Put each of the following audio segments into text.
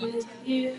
with you.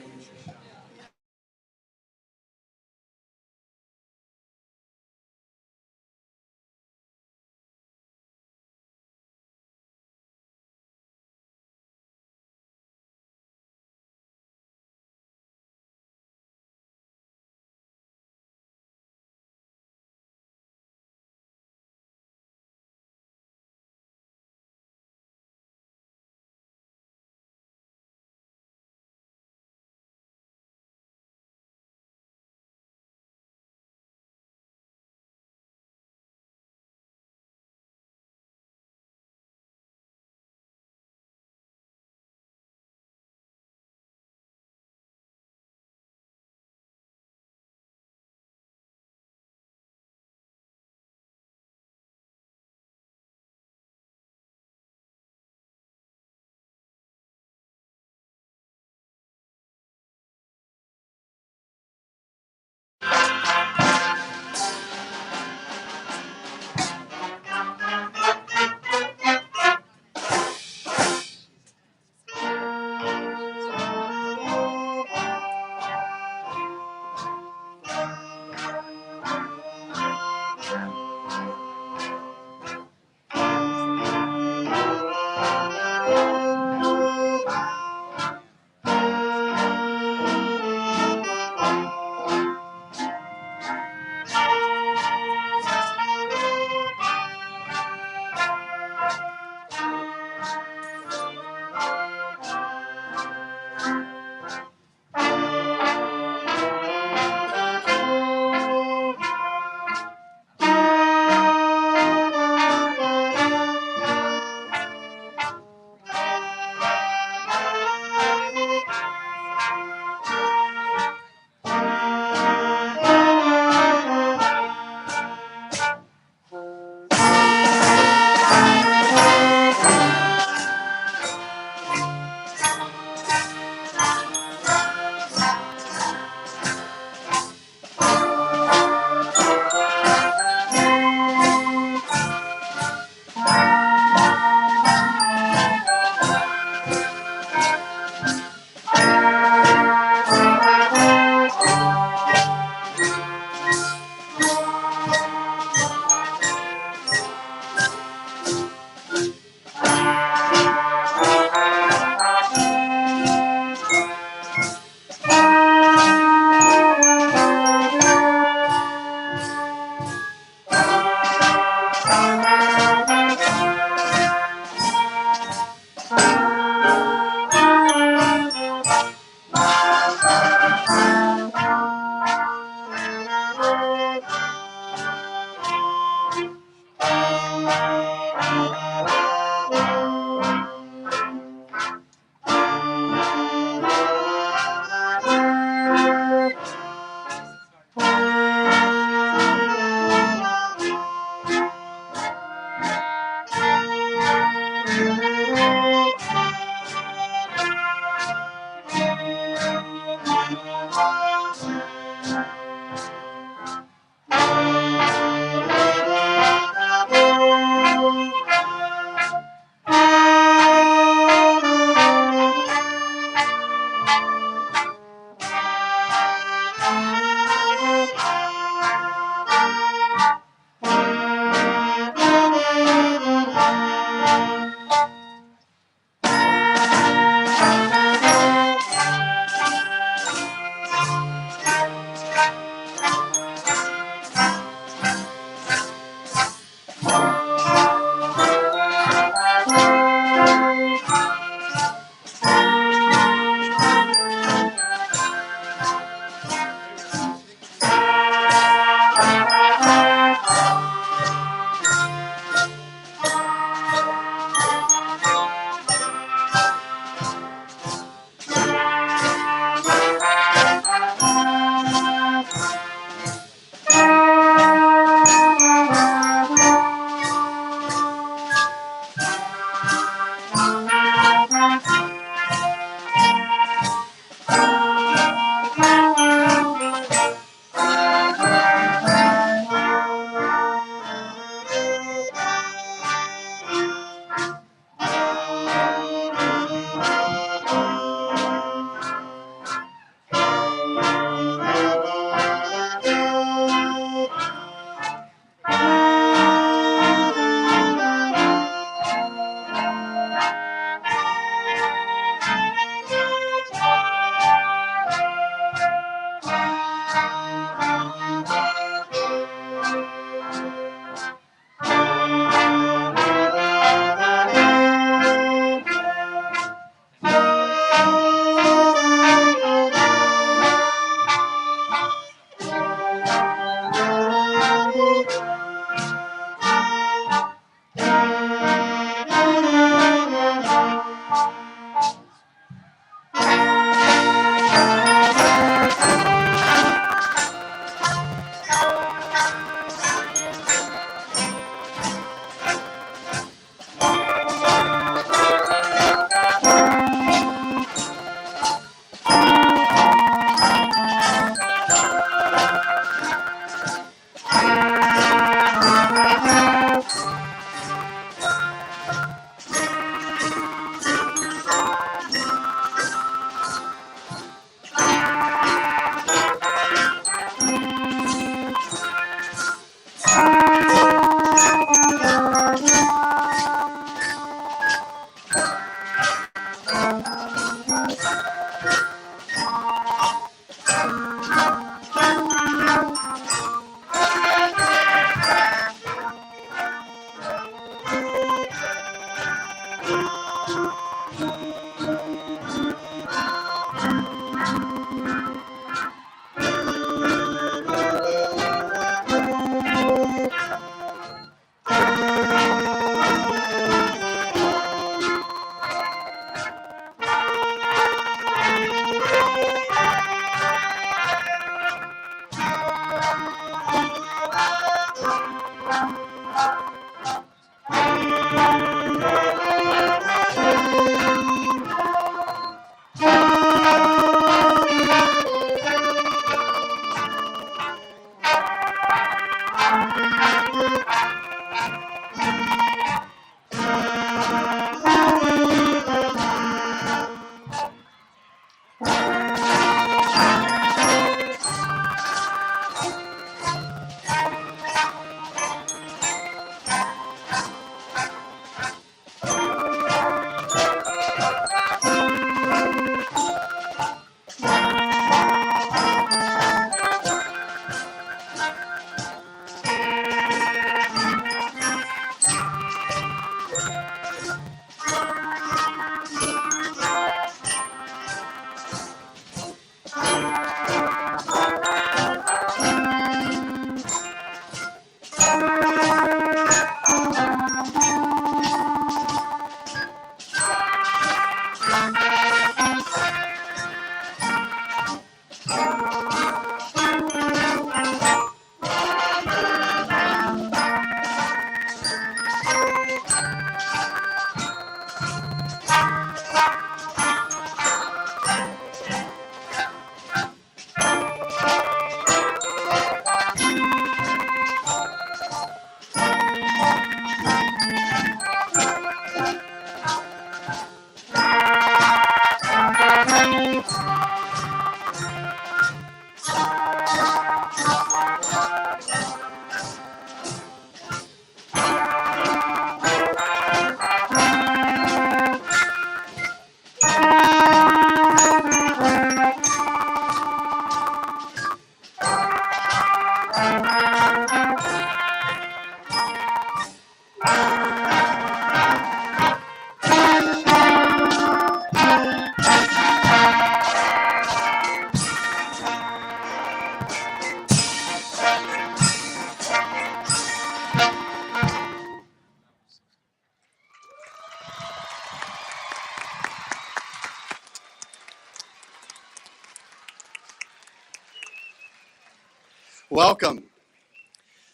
Welcome.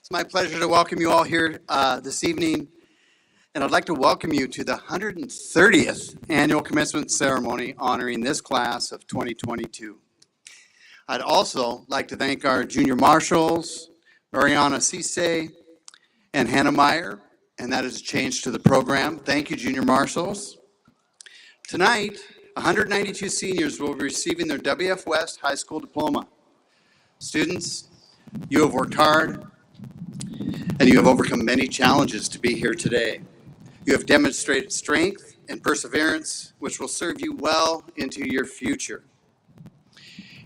It's my pleasure to welcome you all here this evening, and I'd like to welcome you to the 130th Annual Commencement Ceremony honoring this class of 2022. I'd also like to thank our junior marshals, Mariana Cisse and Hannah Meyer, and that is a change to the program. Thank you, junior marshals. Tonight, 192 seniors will be receiving their WF West High School diploma. Students, you have worked hard, and you have overcome many challenges to be here today. You have demonstrated strength and perseverance, which will serve you well into your future.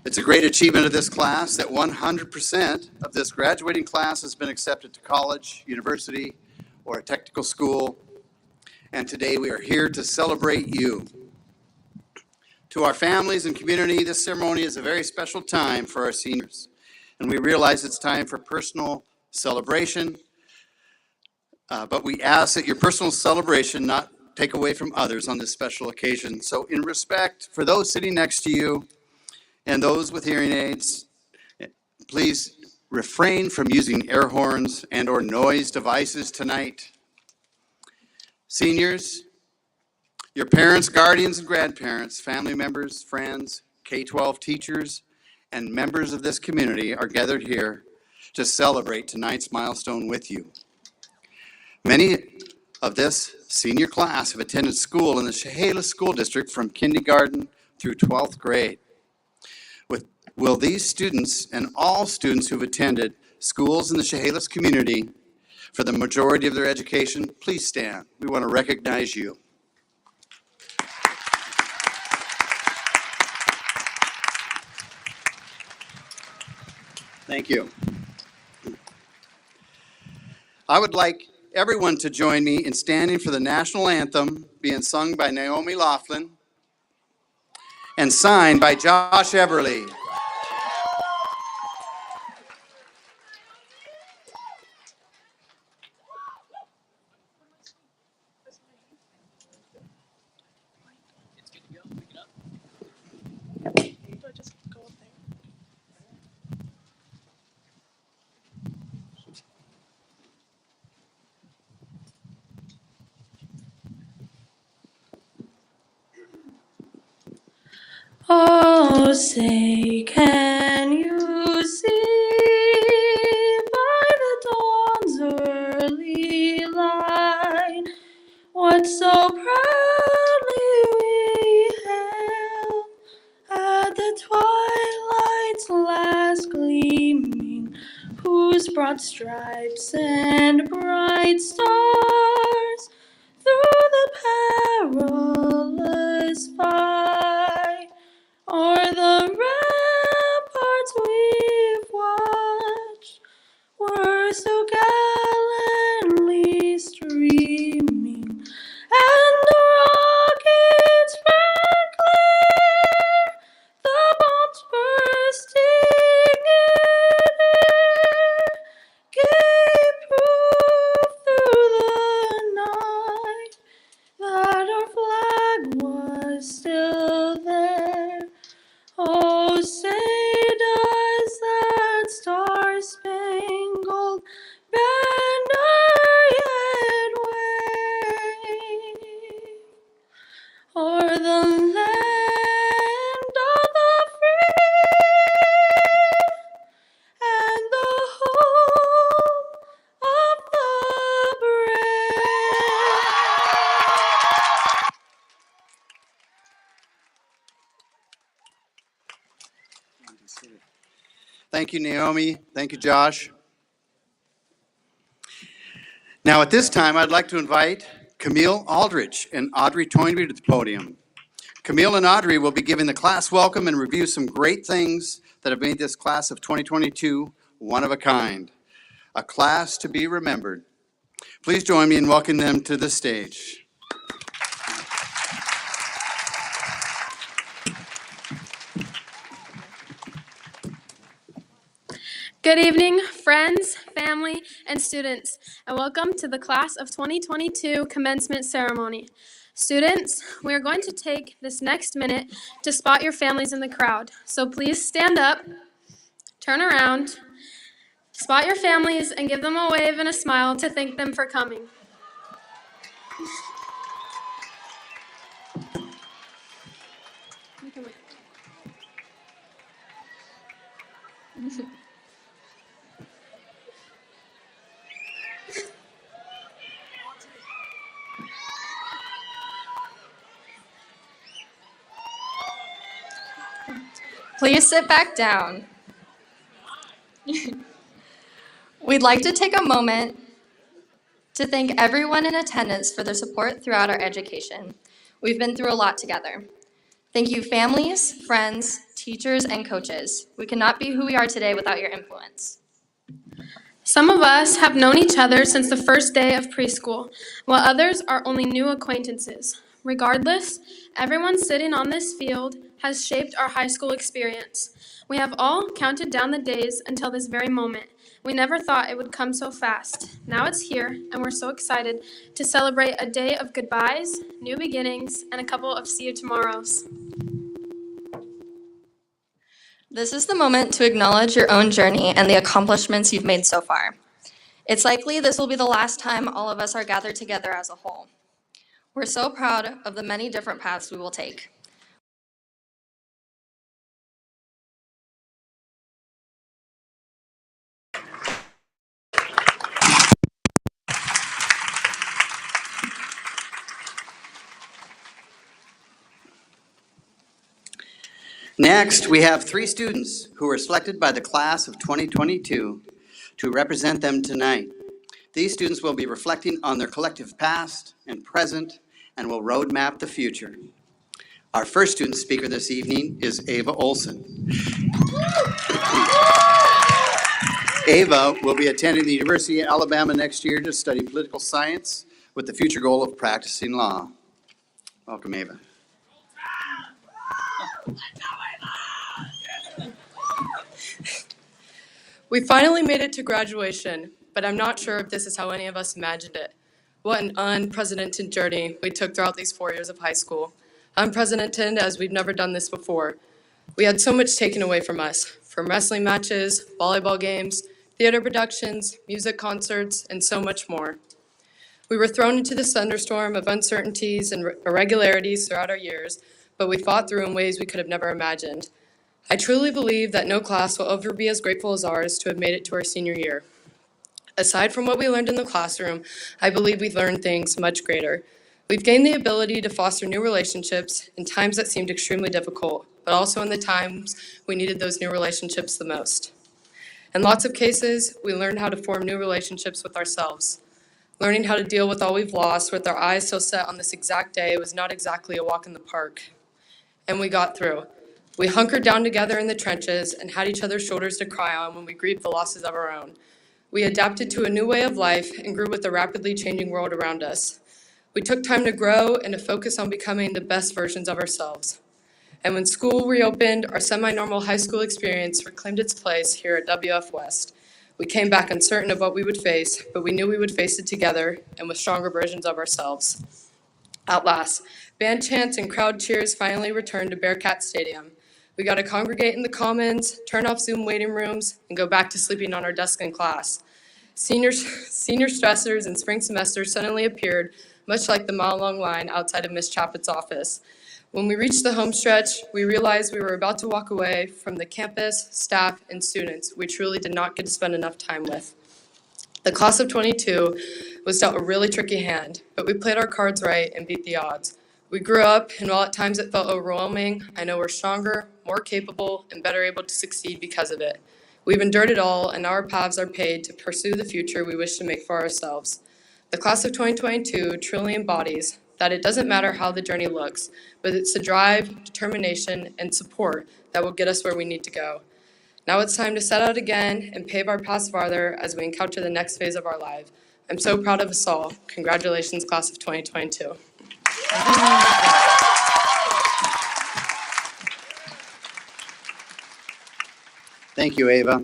It's a great achievement of this class that 100% of this graduating class has been accepted to college, university, or a technical school, and today we are here to celebrate you. To our families and community, this ceremony is a very special time for our seniors, and we realize it's time for personal celebration, but we ask that your personal celebration not take away from others on this special occasion. So in respect for those sitting next to you and those with hearing aids, please refrain from using air horns and or noise devices tonight. Seniors, your parents, guardians, and grandparents, family members, friends, K-12 teachers, and members of this community are gathered here to celebrate tonight's milestone with you. Many of this senior class have attended school in the Chehalis School District from kindergarten through 12th grade. Will these students and all students who've attended schools in the Chehalis community for the majority of their education, please stand. We want to recognize you. Thank you. I would like everyone to join me in standing for the national anthem being sung by Naomi Laughlin and signed by Josh Everly. Oh, say, can you see by the dawn's early light what so proudly we hailed at the twilight's last gleaming, whose broad stripes and bright stars through the perilous fight o'er the ramparts we've watched were so gallantly streaming, and the rockets burned clear, the bombs bursting in air gave proof through the night that our flag was still there. Oh, say does that star-spangled banner yet wave o'er the land of the free and the home of the brave? Thank you, Naomi. Thank you, Josh. Now, at this time, I'd like to invite Camille Aldrich and Audrey Toynbee to the podium. Camille and Audrey will be giving the class welcome and review some great things that have made this class of 2022 one of a kind, a class to be remembered. Please join me in welcoming them to the stage. Good evening, friends, family, and students, and welcome to the Class of 2022 Commencement Ceremony. Students, we are going to take this next minute to spot your families in the crowd. So please stand up, turn around, Spot your families and give them a wave and a smile to thank them for coming. Please sit back down. We'd like to take a moment to thank everyone in attendance for their support throughout our education. We've been through a lot together. Thank you, families, friends, teachers, and coaches. We could not be who we are today without your influence. Some of us have known each other since the first day of preschool, while others are only new acquaintances. Regardless, everyone sitting on this field has shaped our high school experience. We have all counted down the days until this very moment. We never thought it would come so fast. Now it's here, and we're so excited to celebrate a day of goodbyes, new beginnings, and a couple of see you tomorrows. This is the moment to acknowledge your own journey and the accomplishments you've made so far. It's likely this will be the last time all of us are gathered together as a whole. We're so proud of the many different paths we will take. Next, we have 3 students who were selected by the class of 2022 to represent them tonight. These students will be reflecting on their collective past and present and will roadmap the future. Our first student speaker this evening is Ava Olson. Ava will be attending the University of Alabama next year to study political science with the future goal of practicing law. Welcome, Ava. We finally made it to graduation, but I'm not sure if this is how any of us imagined it. What an unprecedented journey we took throughout these 4 years of high school. Unprecedented as we've never done this before. We had so much taken away from us, from wrestling matches, volleyball games, theater productions, music concerts, and so much more. We were thrown into this thunderstorm of uncertainties and irregularities throughout our years, but we fought through in ways we could have never imagined. I truly believe that no class will ever be as grateful as ours to have made it to our senior year. Aside from what we learned in the classroom, I believe we've learned things much greater. We've gained the ability to foster new relationships in times that seemed extremely difficult, but also in the times we needed those new relationships the most. In lots of cases, we learned how to form new relationships with ourselves. Learning how to deal with all we've lost with our eyes still set on this exact day was not exactly a walk in the park. And we got through. We hunkered down together in the trenches and had each other's shoulders to cry on when we grieved the losses of our own. We adapted to a new way of life and grew with the rapidly changing world around us. We took time to grow and to focus on becoming the best versions of ourselves. And when school reopened, our semi-normal high school experience reclaimed its place here at WF West. We came back uncertain of what we would face, but we knew we would face it together and with stronger versions of ourselves. At last, band chants and crowd cheers finally returned to Bearcat Stadium. We got to congregate in the commons, turn off Zoom waiting rooms, and go back to sleeping on our desk in class. Senior stressors and spring semesters suddenly appeared, much like the mile-long line outside of Miss Chappett's office. When we reached the home stretch, we realized we were about to walk away from the campus, staff, and students we truly did not get to spend enough time with. The class of 22 was dealt a really tricky hand, but we played our cards right and beat the odds. We grew up, and while at times it felt overwhelming, I know we're stronger, more capable, and better able to succeed because of it. We've endured it all, and our paths are paved to pursue the future we wish to make for ourselves. The class of 2022 truly embodies that it doesn't matter how the journey looks, but it's the drive, determination, and support that will get us where we need to go. Now it's time to set out again and pave our paths farther as we encounter the next phase of our life. I'm so proud of us all. Congratulations, class of 2022. Thank you, Ava.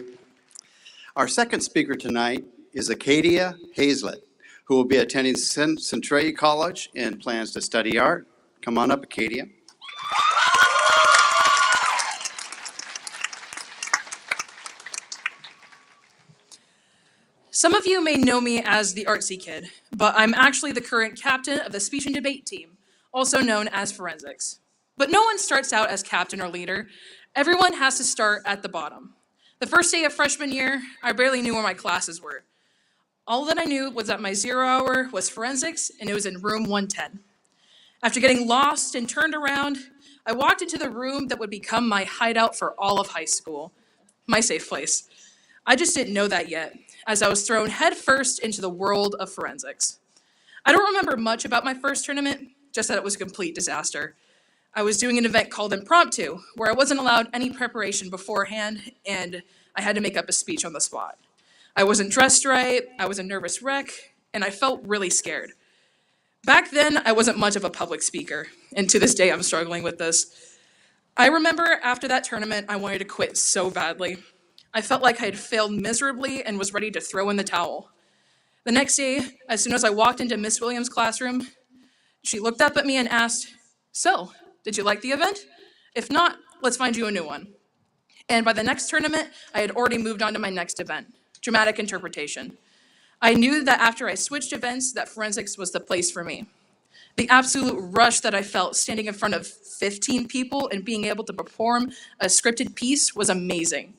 Our second speaker tonight is Acadia Hazlett, who will be attending Centralia College and plans to study art. Come on up, Acadia. Some of you may know me as the artsy kid, but I'm actually the current captain of the speech and debate team, also known as Forensics. But no one starts out as captain or leader. Everyone has to start at the bottom. The first day of freshman year, I barely knew where my classes were. All that I knew was that my 0 hour was forensics, and it was in room 110. After getting lost and turned around, I walked into the room that would become my hideout for all of high school, my safe place. I just didn't know that yet, as I was thrown headfirst into the world of forensics. I don't remember much about my first tournament, just that it was a complete disaster. I was doing an event called Impromptu, where I wasn't allowed any preparation beforehand, and I had to make up a speech on the spot. I wasn't dressed right, I was a nervous wreck, and I felt really scared. Back then, I wasn't much of a public speaker, and to this day, I'm struggling with this. I remember after that tournament, I wanted to quit so badly. I felt like I had failed miserably and was ready to throw in the towel. The next day, as soon as I walked into Miss Williams' classroom, she looked up at me and asked, "So, did you like the event? If not, let's find you a new one." And by the next tournament, I had already moved on to my next event, dramatic interpretation. I knew that after I switched events, that forensics was the place for me. The absolute rush that I felt standing in front of 15 people and being able to perform a scripted piece was amazing.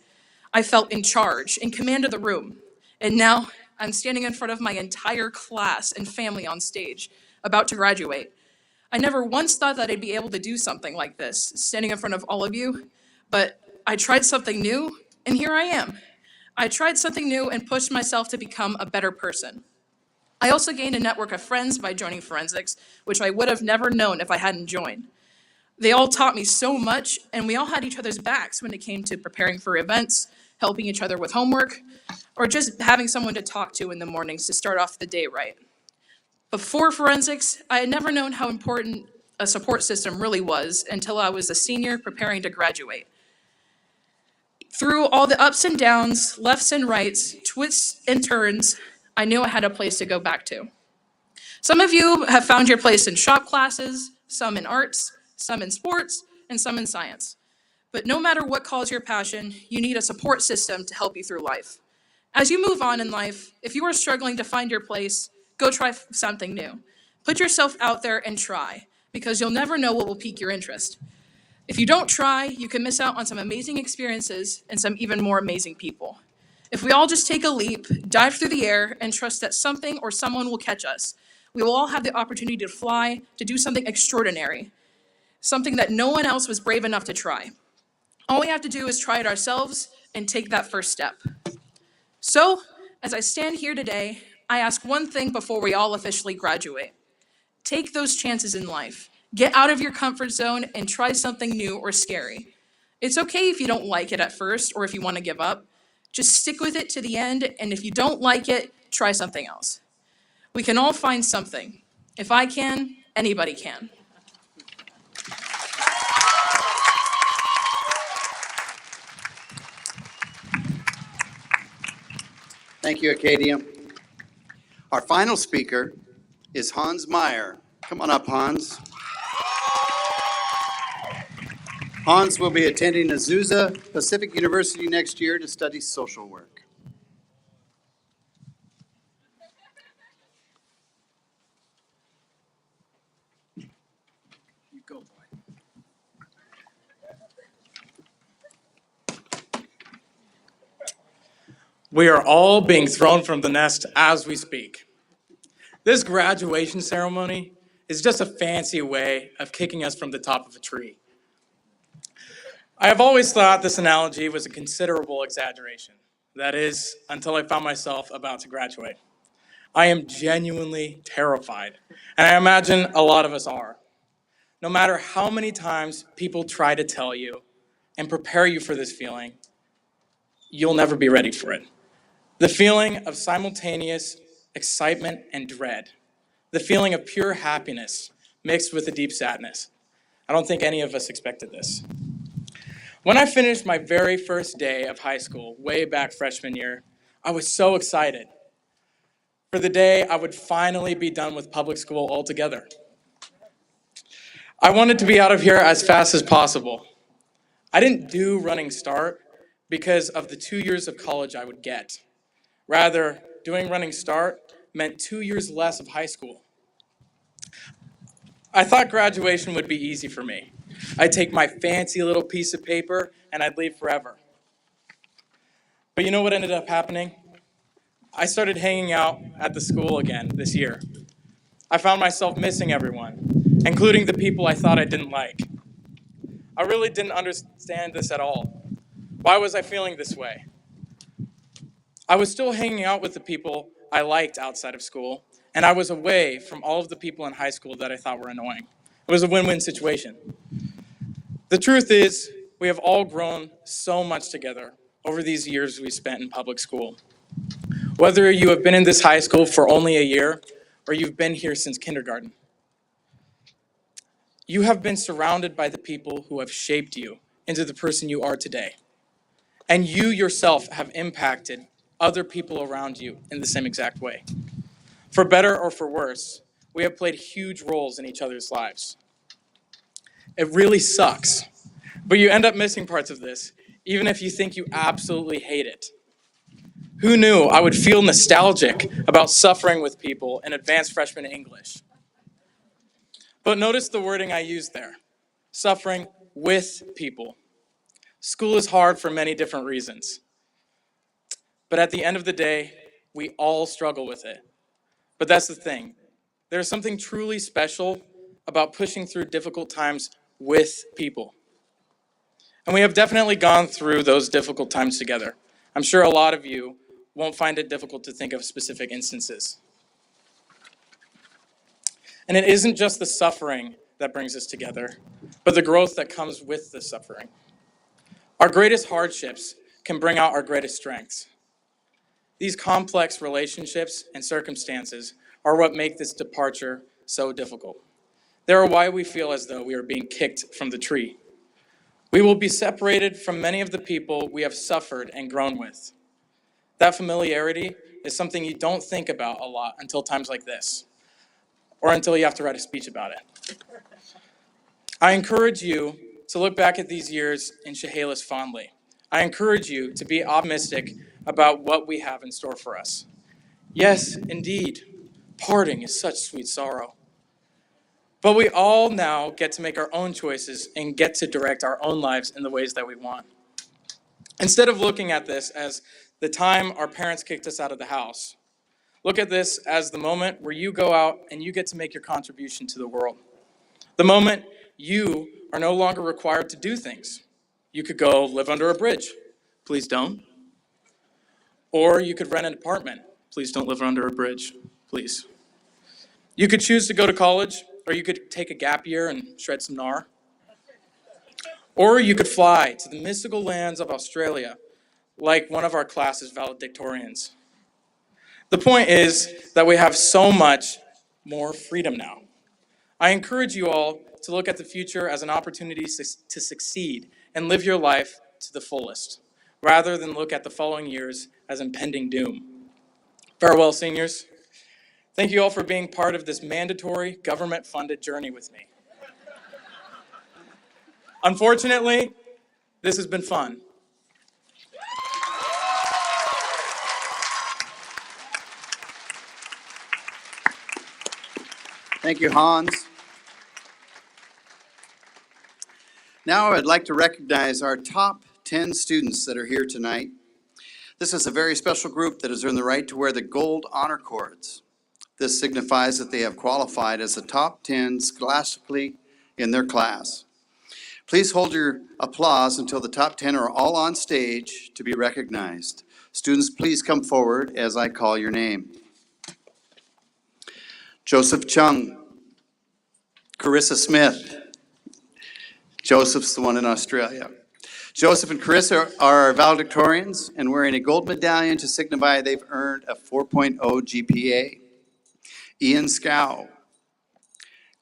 I felt in charge, in command of the room. And now I'm standing in front of my entire class and family on stage, about to graduate. I never once thought that I'd be able to do something like this, standing in front of all of you, but I tried something new, and here I am. I tried something new and pushed myself to become a better person. I also gained a network of friends by joining forensics, which I would have never known if I hadn't joined. They all taught me so much, and we all had each other's backs when it came to preparing for events, helping each other with homework, or just having someone to talk to in the mornings to start off the day right. Before forensics, I had never known how important a support system really was until I was a senior preparing to graduate. Through all the ups and downs, lefts and rights, twists and turns, I knew I had a place to go back to. Some of you have found your place in shop classes, some in arts, some in sports, and some in science. But no matter what calls your passion, you need a support system to help you through life. As you move on in life, if you are struggling to find your place, go try something new. Put yourself out there and try, because you'll never know what will pique your interest. If you don't try, you can miss out on some amazing experiences and some even more amazing people. If we all just take a leap, dive through the air, and trust that something or someone will catch us, we will all have the opportunity to fly, to do something extraordinary, something that no one else was brave enough to try. All we have to do is try it ourselves and take that first step. So, as I stand here today, I ask one thing before we all officially graduate. Take those chances in life. Get out of your comfort zone and try something new or scary. It's okay if you don't like it at first or if you want to give up. Just stick with it to the end, and if you don't like it, try something else. We can all find something. If I can, anybody can. Thank you, Acadia. Our final speaker is Hans Meyer. Come on up, Hans. Hans will be attending Azusa Pacific University next year to study social work. You go, boy. We are all being thrown from the nest as we speak. This graduation ceremony is just a fancy way of kicking us from the top of a tree. I have always thought this analogy was a considerable exaggeration. That is, until I found myself about to graduate. I am genuinely terrified, and I imagine a lot of us are. No matter how many times people try to tell you and prepare you for this feeling, you'll never be ready for it. The feeling of simultaneous excitement and dread. The feeling of pure happiness mixed with a deep sadness. I don't think any of us expected this. When I finished my very first day of high school, way back freshman year, I was so excited. For the day I would finally be done with public school altogether. I wanted to be out of here as fast as possible. I didn't do Running Start because of the 2 years of college I would get. Rather, doing Running Start meant 2 years less of high school. I thought graduation would be easy for me. I'd take my fancy little piece of paper and I'd leave forever. But you know what ended up happening? I started hanging out at the school again this year. I found myself missing everyone, including the people I thought I didn't like. I really didn't understand this at all. Why was I feeling this way? I was still hanging out with the people I liked outside of school, and I was away from all of the people in high school that I thought were annoying. It was a win-win situation. The truth is, we have all grown so much together over these years we spent in public school. Whether you have been in this high school for only a year, or you've been here since kindergarten, you have been surrounded by the people who have shaped you into the person you are today. And you yourself have impacted other people around you in the same exact way. For better or for worse, we have played huge roles in each other's lives. It really sucks, but you end up missing parts of this, even if you think you absolutely hate it. Who knew I would feel nostalgic about suffering with people in advanced freshman English? But notice the wording I used there, suffering with people. School is hard for many different reasons. But at the end of the day, we all struggle with it. But that's the thing. There's something truly special about pushing through difficult times with people. And we have definitely gone through those difficult times together. I'm sure a lot of you won't find it difficult to think of specific instances. And it isn't just the suffering that brings us together, but the growth that comes with the suffering. Our greatest hardships can bring out our greatest strengths. These complex relationships and circumstances are what make this departure so difficult. They are why we feel as though we are being kicked from the tree. We will be separated from many of the people we have suffered and grown with. That familiarity is something you don't think about a lot until times like this, or until you have to write a speech about it. I encourage you to look back at these years in Chehalis fondly. I encourage you to be optimistic about what we have in store for us. Yes, indeed, parting is such sweet sorrow. But we all now get to make our own choices and get to direct our own lives in the ways that we want. Instead of looking at this as the time our parents kicked us out of the house, look at this as the moment where you go out and you get to make your contribution to the world. The moment you are no longer required to do things. You could go live under a bridge. Please don't. Or you could rent an apartment. Please don't live under a bridge, please. You could choose to go to college, or you could take a gap year and shred some gnar. Or you could fly to the mystical lands of Australia, like one of our class's valedictorians. The point is that we have so much more freedom now. I encourage you all to look at the future as an opportunity to succeed and live your life to the fullest, rather than look at the following years as impending doom. Farewell, seniors. Thank you all for being part of this mandatory government-funded journey with me. Unfortunately, this has been fun. Thank you, Hans. Now I'd like to recognize our top 10 students that are here tonight. This is a very special group that has earned the right to wear the gold honor cords. This signifies that they have qualified as the top 10 scholastically in their class. Please hold your applause until the top 10 are all on stage to be recognized. Students, please come forward as I call your name. Joseph Chung, Carissa Smith. Joseph's the one in Australia. Joseph and Carissa are valedictorians and wearing a gold medallion to signify they've earned a 4.0 GPA. Ian Scow,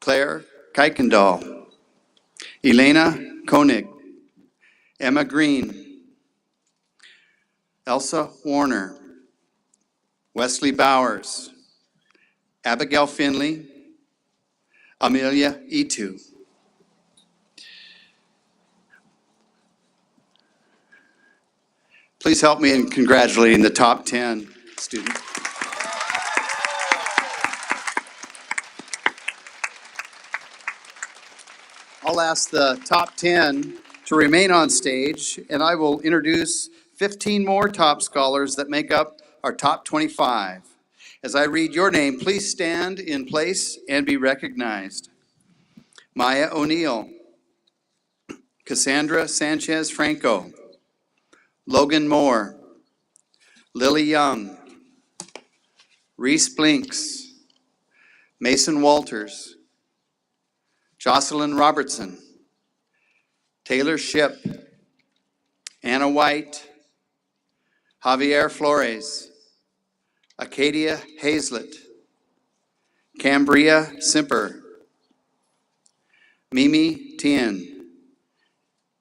Claire Kuykendall, Elena Koenig, Emma Green, Elsa Warner, Wesley Bowers, Abigail Finley, Amelia Itu. Please help me in congratulating the top 10 students. I'll ask the top 10 to remain on stage, and I will introduce 15 more top scholars that make up our top 25. As I read your name, please stand in place and be recognized. Maya O'Neill, Cassandra Sanchez Franco, Logan Moore, Lily Young, Reese Blinks, Mason Walters, Jocelyn Robertson, Taylor Ship, Anna White, Javier Flores, Acadia Hazlett, Cambria Simper, Mimi Tien,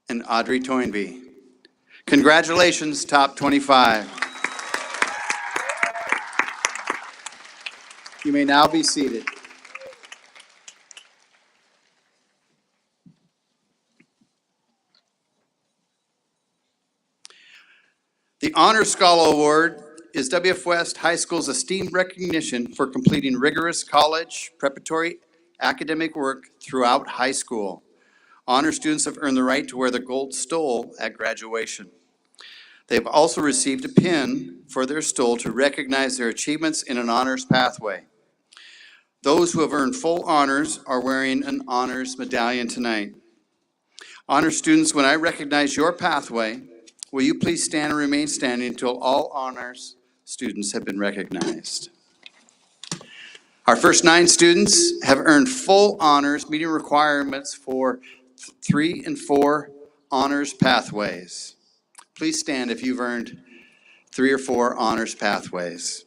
and Audrey Toynbee. Congratulations, top 25. You may now be seated. The Honor Scholar Award is W.F. West High School's esteemed recognition for completing rigorous college preparatory academic work throughout high school. Honor students have earned the right to wear the gold stole at graduation. They have also received a pin for their stole to recognize their achievements in an honors pathway. Those who have earned full honors are wearing an honors medallion tonight. Honor students, when I recognize your pathway, will you please stand and remain standing until all honors students have been recognized? Our first 9 students have earned full honors, meeting requirements for 3 and 4 honors pathways. Please stand if you've earned 3 or 4 honors pathways.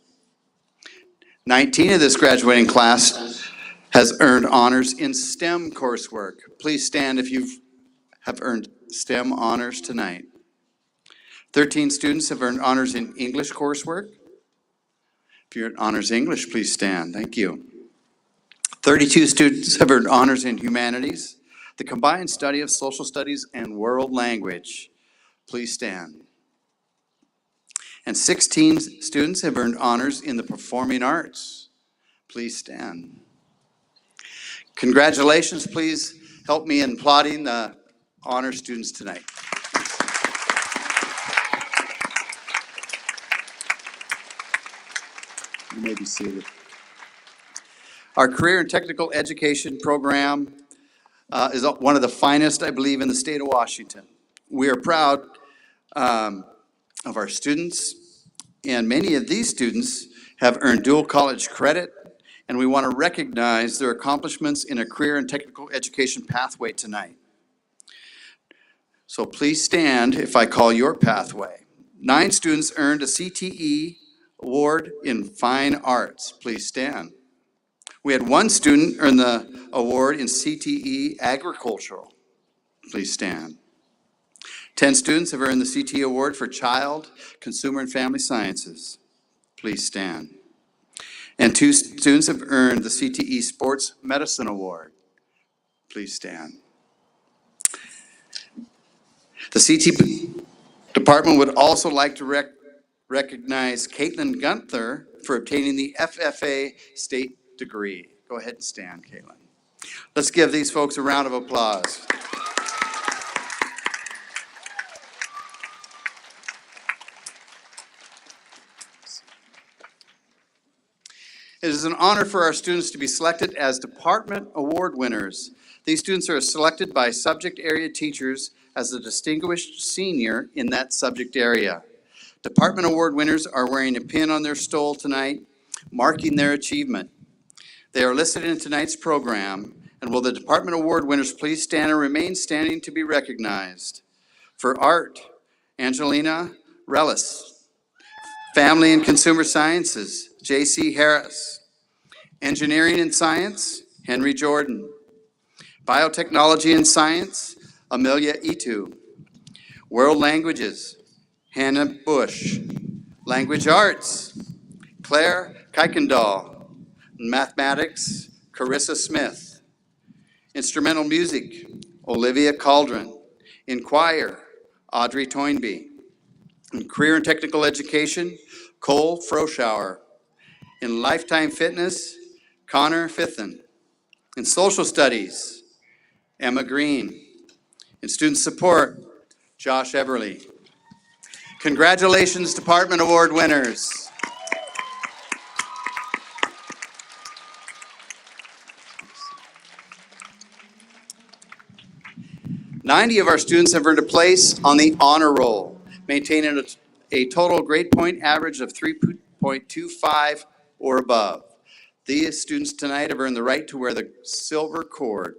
19 of this graduating class has earned honors in STEM coursework. Please stand if you have earned STEM honors tonight. 13 students have earned honors in English coursework. If you're in honors English, please stand. Thank you. 32 students have earned honors in humanities, the combined study of social studies and world language. Please stand. And 16 students have earned honors in the performing arts. Please stand. Congratulations. Please help me in applauding the honor students tonight. You may be seated. Our career and technical education program is one of the finest, I believe, in the state of Washington. We are proud of our students, and many of these students have earned dual college credit, and we want to recognize their accomplishments in a career and technical education pathway tonight. So please stand if I call your pathway. 9 students earned a CTE award in fine arts. Please stand. We had 1 student earn the award in CTE agricultural. Please stand. 10 students have earned the CTE award for child, consumer, and family sciences. Please stand. And 2 students have earned the CTE sports medicine award. Please stand. The CTE department would also like to recognize Caitlin Gunther for obtaining the FFA state degree. Go ahead and stand, Caitlin. Let's give these folks a round of applause. It is an honor for our students to be selected as department award winners. These students are selected by subject area teachers as a distinguished senior in that subject area. Department award winners are wearing a pin on their stole tonight, marking their achievement. They are listed in tonight's program, and will the department award winners please stand and remain standing to be recognized. For art, Angelina Relis. Family and Consumer Sciences, J.C. Harris. Engineering and Science, Henry Jordan. Biotechnology and Science, Amelia Itu. World Languages, Hannah Bush. Language Arts, Claire Kuykendall. Mathematics, Carissa Smith. Instrumental Music, Olivia Cauldron. In Choir, Audrey Toynbee. In Career and Technical Education, Cole Froschauer. In Lifetime Fitness, Connor Fithen. In Social Studies, Emma Green. In student support, Josh Everly. Congratulations, Department Award winners. Ninety of our students have earned a place on the honor roll, maintaining a total grade point average of 3.25 or above. These students tonight have earned the right to wear the silver cord.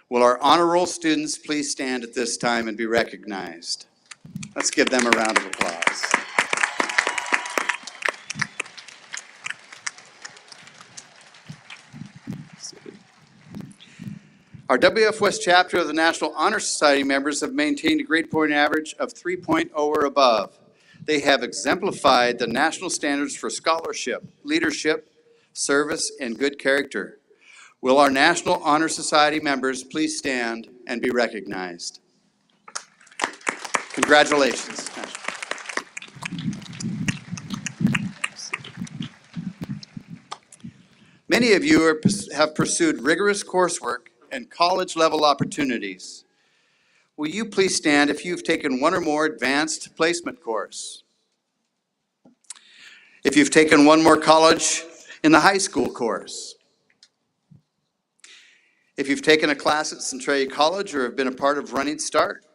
Will our honor roll students please stand at this time and be recognized? Let's give them a round of applause. Our WF West chapter of the National Honor Society members have maintained a grade point average of 3.0 or above. They have exemplified the national standards for scholarship, leadership, service, and good character. Will our National Honor Society members please stand and be recognized? Congratulations. Many of you have pursued rigorous coursework and college-level opportunities. Will you please stand if you've taken one or more advanced placement course? If you've taken one more college in the high school course? If you've taken a class at Centralia College or have been a part of Running Start?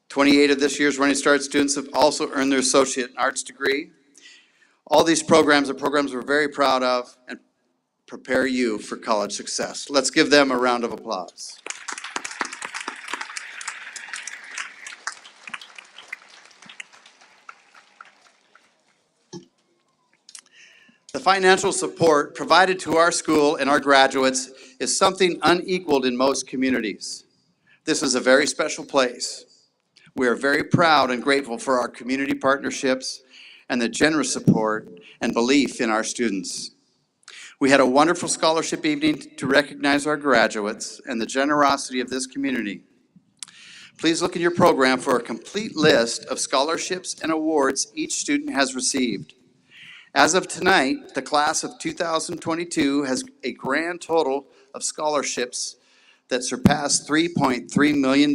28 of this year's Running Start students have also earned their Associate in Arts degree. All these programs are programs we're very proud of and prepare you for college success. Let's give them a round of applause. The financial support provided to our school and our graduates is something unequaled in most communities. This is a very special place. We are very proud and grateful for our community partnerships and the generous support and belief in our students. We had a wonderful scholarship evening to recognize our graduates and the generosity of this community. Please look in your program for a complete list of scholarships and awards each student has received. As of tonight, the class of 2022 has a grand total of scholarships that surpass $3.3 million.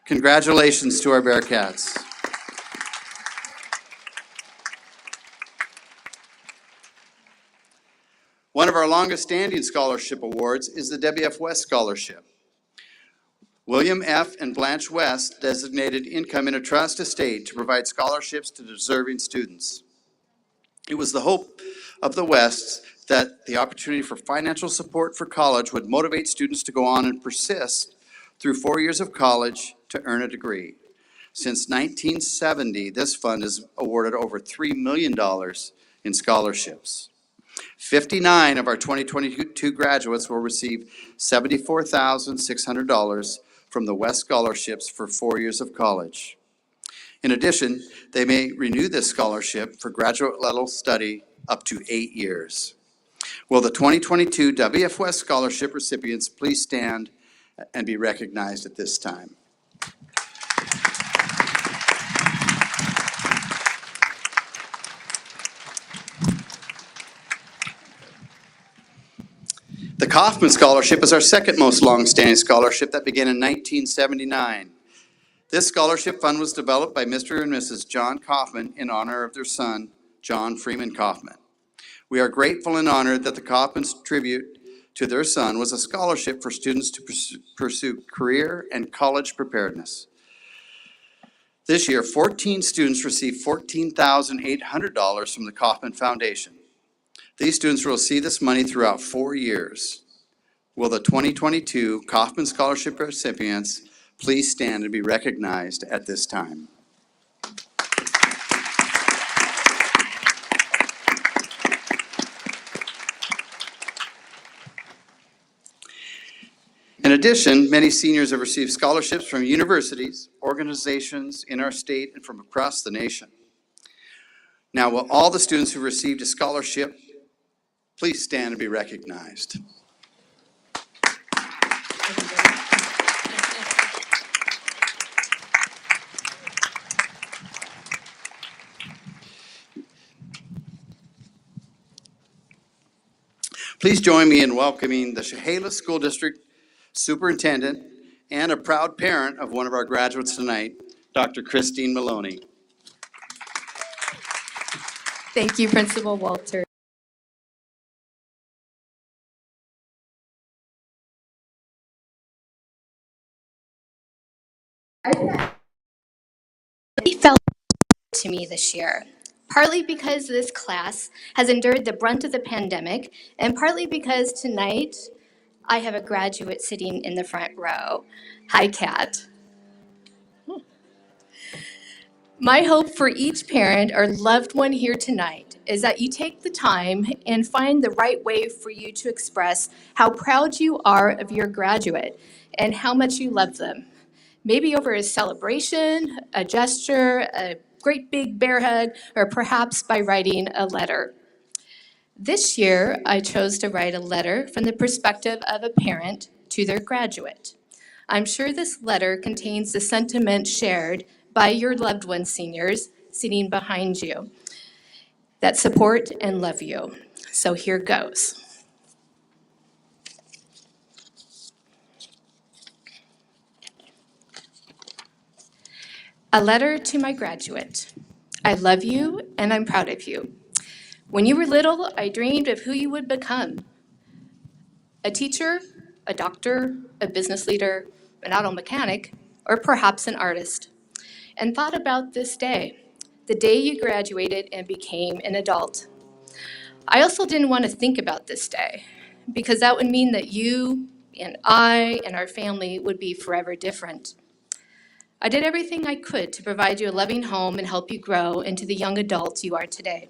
Congratulations to our Bearcats. One of our longest-standing scholarship awards is the WF West Scholarship. William F. and Blanche West designated income in a trust estate to provide scholarships to deserving students. It was the hope of the Wests that the opportunity for financial support for college would motivate students to go on and persist through 4 years of college to earn a degree. Since 1970, this fund has awarded over $3 million in scholarships. 59 of our 2022 graduates will receive $74,600 from the West Scholarships for 4 years of college. In addition, they may renew this scholarship for graduate level study up to 8 years. Will the 2022 WF West Scholarship recipients please stand and be recognized at this time? The Kauffman Scholarship is our second most long-standing scholarship that began in 1979. This scholarship fund was developed by Mr. and Mrs. John Kauffman in honor of their son, John Freeman Kauffman. We are grateful and honored that the Kauffman's tribute to their son was a scholarship for students to pursue career and college preparedness. This year, 14 students received $14,800 from the Kauffman Foundation. These students will receive this money throughout 4 years. Will the 2022 Kauffman Scholarship recipients please stand and be recognized at this time? In addition, many seniors have received scholarships from universities, organizations in our state, and from across the nation. Now, will all the students who received a scholarship please stand and be recognized? Please join me in welcoming the Chehalis School District Superintendent and a proud parent of one of our graduates tonight, Dr. Christine Maloney. Thank you, Principal Walter. It felt to me this year, partly because this class has endured the brunt of the pandemic, and partly because tonight I have a graduate sitting in the front row. Hi, Kat. My hope for each parent or loved one here tonight is that you take the time and find the right way for you to express how proud you are of your graduate and how much you love them. Maybe over a celebration, a gesture, a great big bear hug, or perhaps by writing a letter. This year, I chose to write a letter from the perspective of a parent to their graduate. I'm sure this letter contains the sentiment shared by your loved ones, seniors, sitting behind you, that support and love you. So here goes. A letter to my graduate. I love you and I'm proud of you. When you were little, I dreamed of who you would become. A teacher, a doctor, a business leader, an auto mechanic, or perhaps an artist. And thought about this day, the day you graduated and became an adult. I also didn't want to think about this day, because that would mean that you and I and our family would be forever different. I did everything I could to provide you a loving home and help you grow into the young adult you are today.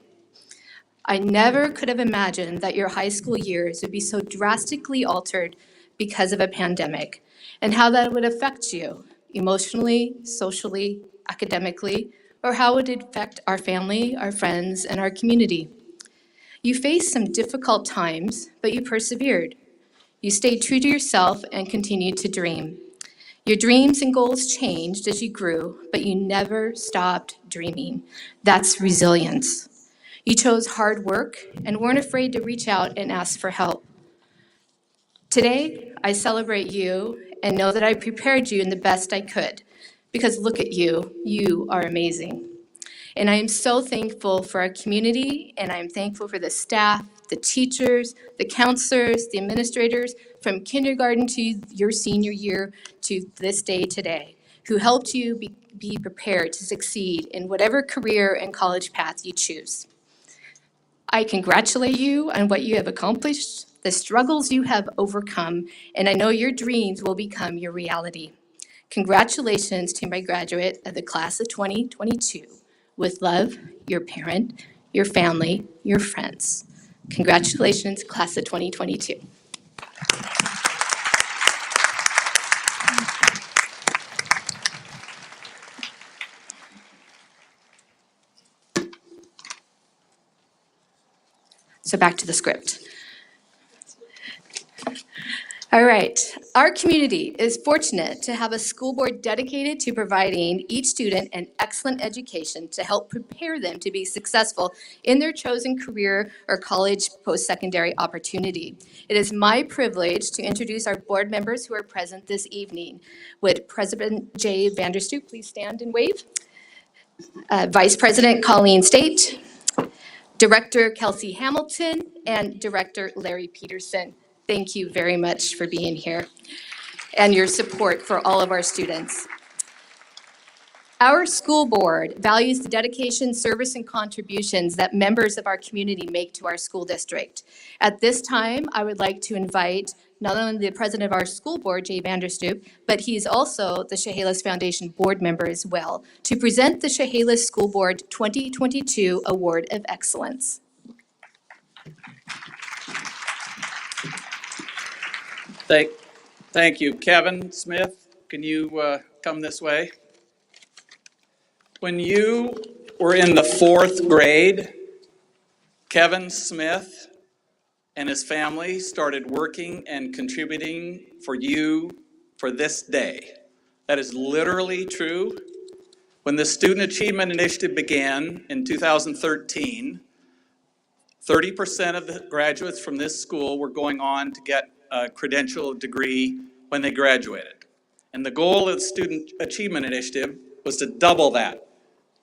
I never could have imagined that your high school years would be so drastically altered because of a pandemic, and how that would affect you emotionally, socially, academically, or how it would affect our family, our friends, and our community. You faced some difficult times, but you persevered. You stayed true to yourself and continued to dream. Your dreams and goals changed as you grew, but you never stopped dreaming. That's resilience. You chose hard work and weren't afraid to reach out and ask for help. Today, I celebrate you and know that I prepared you in the best I could, because look at you, you are amazing. And I am so thankful for our community, and I am thankful for the staff, the teachers, the counselors, the administrators, from kindergarten to your senior year to this day today, who helped you be prepared to succeed in whatever career and college path you choose. I congratulate you on what you have accomplished, the struggles you have overcome, and I know your dreams will become your reality. Congratulations to my graduate of the class of 2022. With love, your parent, your family, your friends. Congratulations, class of 2022. So back to the script. All right, our community is fortunate to have a school board dedicated to providing each student an excellent education to help prepare them to be successful in their chosen career or college post-secondary opportunity. It is my privilege to introduce our board members who are present this evening. Would President Jay Vanderstoop please stand and wave? Vice President Colleen State, Director Kelsey Hamilton, and Director Larry Peterson. Thank you very much for being here and your support for all of our students. Our school board values the dedication, service, and contributions that members of our community make to our school district. At this time, I would like to invite not only the president of our school board, Jay Vanderstoop, but he is also the Chehalis Foundation board member as well, to present the Chehalis School Board 2022 Award of Excellence. Thank you. Kevin Smith, can you come this way? When you were in the 4th grade, Kevin Smith and his family started working and contributing for you for this day. That is literally true. When the Student Achievement Initiative began in 2013, 30% of the graduates from this school were going on to get a credential degree when they graduated. And the goal of the Student Achievement Initiative was to double that,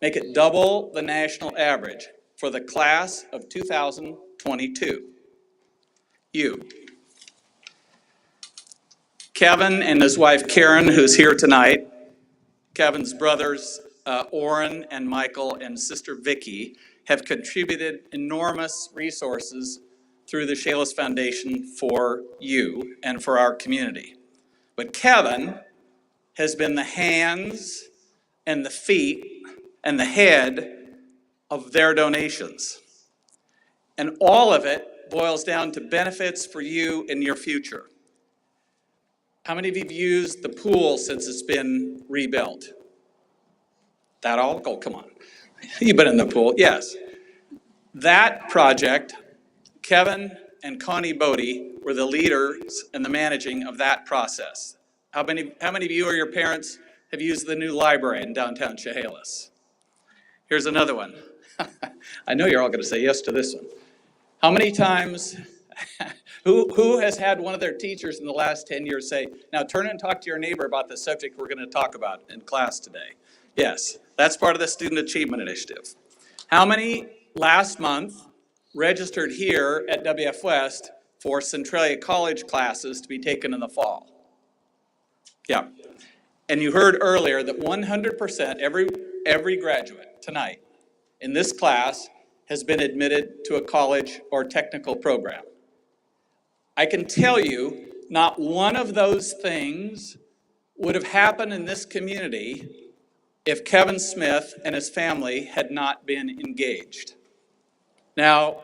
make it double the national average for the class of 2022. You. Kevin and his wife Karen, who's here tonight, Kevin's brothers Orrin and Michael and sister Vicky have contributed enormous resources through the Shalis Foundation for you and for our community. But Kevin has been the hands and the feet and the head of their donations. And all of it boils down to benefits for you in your future. How many of you have used the pool since it's been rebuilt? That all? Oh, come on. You've been in the pool, yes. That project, Kevin and Connie Bodie were the leaders and the managing of that process. How many of you or your parents have used the new library in downtown Chehalis? Here's another one. I know you're all going to say yes to this one. How many times, who has had one of their teachers in the last 10 years say, now turn and talk to your neighbor about the subject we're going to talk about in class today? Yes, that's part of the Student Achievement Initiative. How many last month registered here at WF West for Centralia College classes to be taken in the fall? Yeah. And you heard earlier that 100%, every graduate tonight in this class has been admitted to a college or technical program. I can tell you, not one of those things would have happened in this community if Kevin Smith and his family had not been engaged. Now,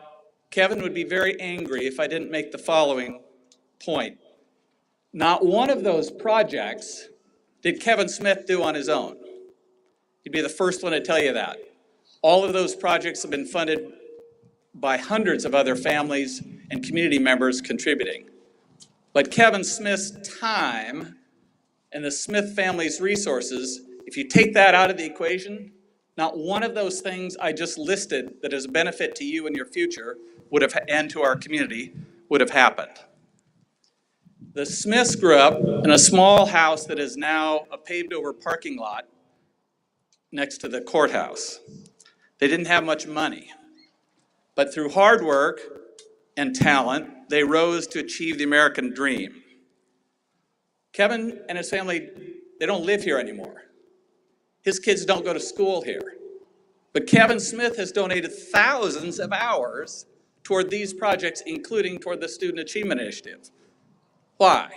Kevin would be very angry if I didn't make the following point. Not one of those projects did Kevin Smith do on his own. He'd be the first one to tell you that. All of those projects have been funded by hundreds of other families and community members contributing. But Kevin Smith's time and the Smith family's resources, if you take that out of the equation, not one of those things I just listed that is a benefit to you in your future would have, and to our community, would have happened. The Smiths grew up in a small house that is now a paved-over parking lot next to the courthouse. They didn't have much money, but through hard work and talent, they rose to achieve the American dream. Kevin and his family, they don't live here anymore. His kids don't go to school here. But Kevin Smith has donated thousands of hours toward these projects, including toward the Student Achievement Initiative. Why?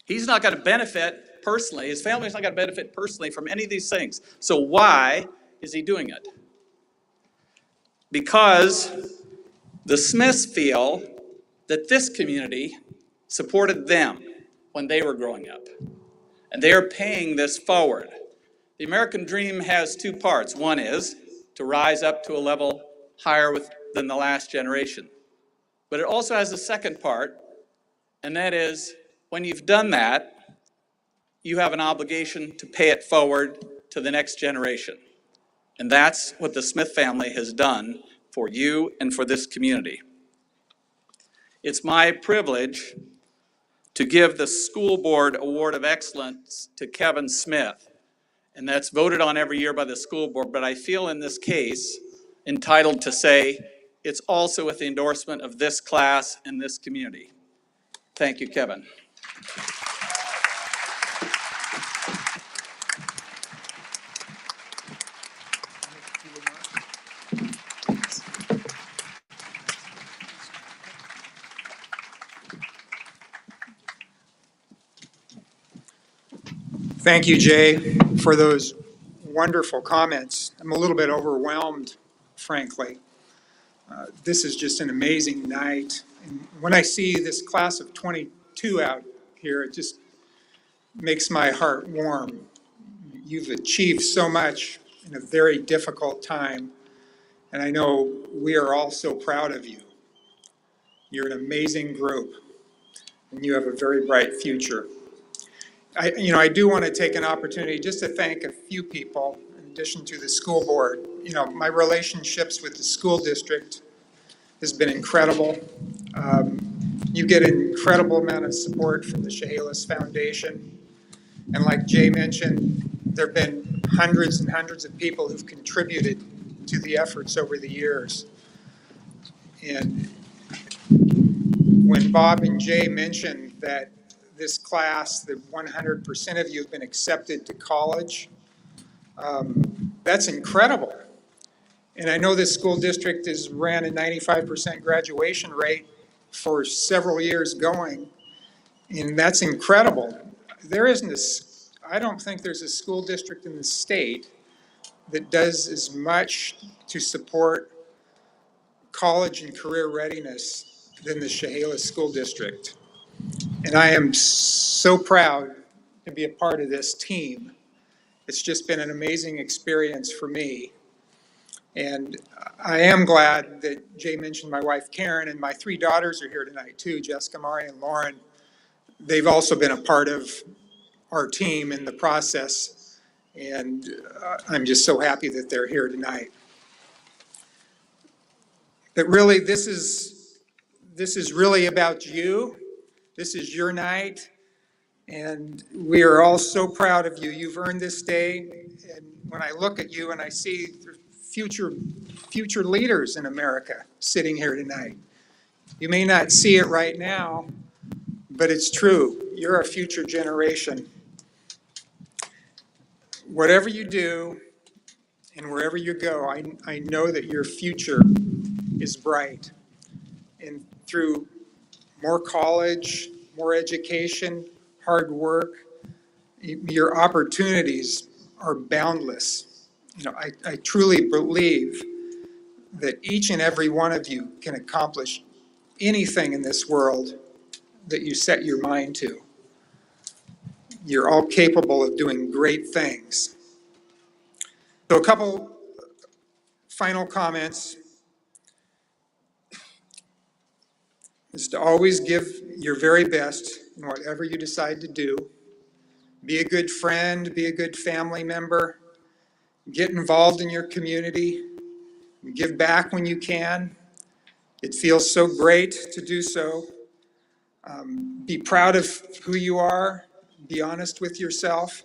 He's not going to benefit personally, his family's not going to benefit personally from any of these things. So why is he doing it? Because the Smiths feel that this community supported them when they were growing up. And they are paying this forward. The American dream has two parts. One is to rise up to a level higher than the last generation. But it also has a second part, and that is when you've done that, you have an obligation to pay it forward to the next generation. And that's what the Smith family has done for you and for this community. It's my privilege to give the School Board Award of Excellence to Kevin Smith. And that's voted on every year by the school board, but I feel in this case entitled to say it's also with the endorsement of this class and this community. Thank you, Kevin. Thank you, Jay, for those wonderful comments. I'm a little bit overwhelmed, frankly. This is just an amazing night. And when I see this class of 22 out here, it just makes my heart warm. You've achieved so much in a very difficult time, and I know we are all so proud of you. You're an amazing group, and you have a very bright future. I do want to take an opportunity just to thank a few people. addition to the school board. You know, my relationships with the school district has been incredible. You get an incredible amount of support from the Chehalis Foundation. And like Jay mentioned, there have been hundreds and hundreds of people who've contributed to the efforts over the years. And when Bob and Jay mentioned that this class, that 100% of you have been accepted to college, that's incredible. And I know this school district has ran a 95% graduation rate for several years going, and that's incredible. There isn't I don't think there's a school district in the state that does as much to support college and career readiness than the Chehalis School District. And I am so proud to be a part of this team. It's just been an amazing experience for me. And I am glad that Jay mentioned my wife Karen, and my 3 daughters are here tonight too, Jessica, Mari, and Lauren. They've also been a part of our team in the process, and I'm just so happy that they're here tonight. But really, this is really about you. This is your night, and we are all so proud of you. You've earned this day, and when I look at you and I see future leaders in America sitting here tonight, you may not see it right now, but it's true. You're a future generation. Whatever you do and wherever you go, I know that your future is bright. And through more college, more education, hard work, your opportunities are boundless. You know, I truly believe that each and every one of you can accomplish anything in this world that you set your mind to. You're all capable of doing great things. So a couple final comments is to always give your very best in whatever you decide to do. Be a good friend, be a good family member, get involved in your community, give back when you can. It feels so great to do so. Be proud of who you are, be honest with yourself.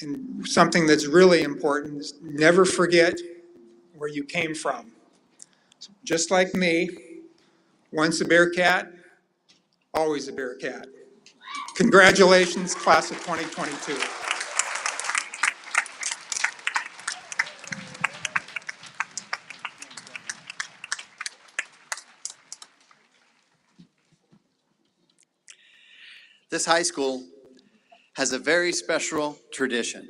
And something that's really important is never forget where you came from. So just like me, once a Bearcat, always a Bearcat. Congratulations, class of 2022. This high school has a very special tradition.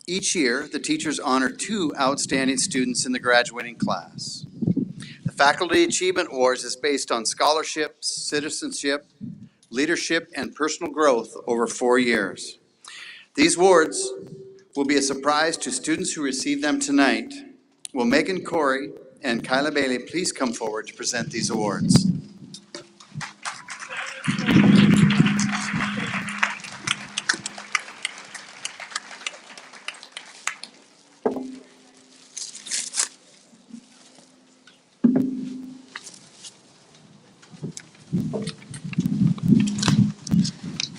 Each year, the teachers honor 2 outstanding students in the graduating class. The Faculty Achievement Awards is based on scholarship, citizenship, leadership, and personal growth over 4 years. These awards will be a surprise to students who receive them tonight. Will Megan Corey and Kyla Bailey please come forward to present these awards?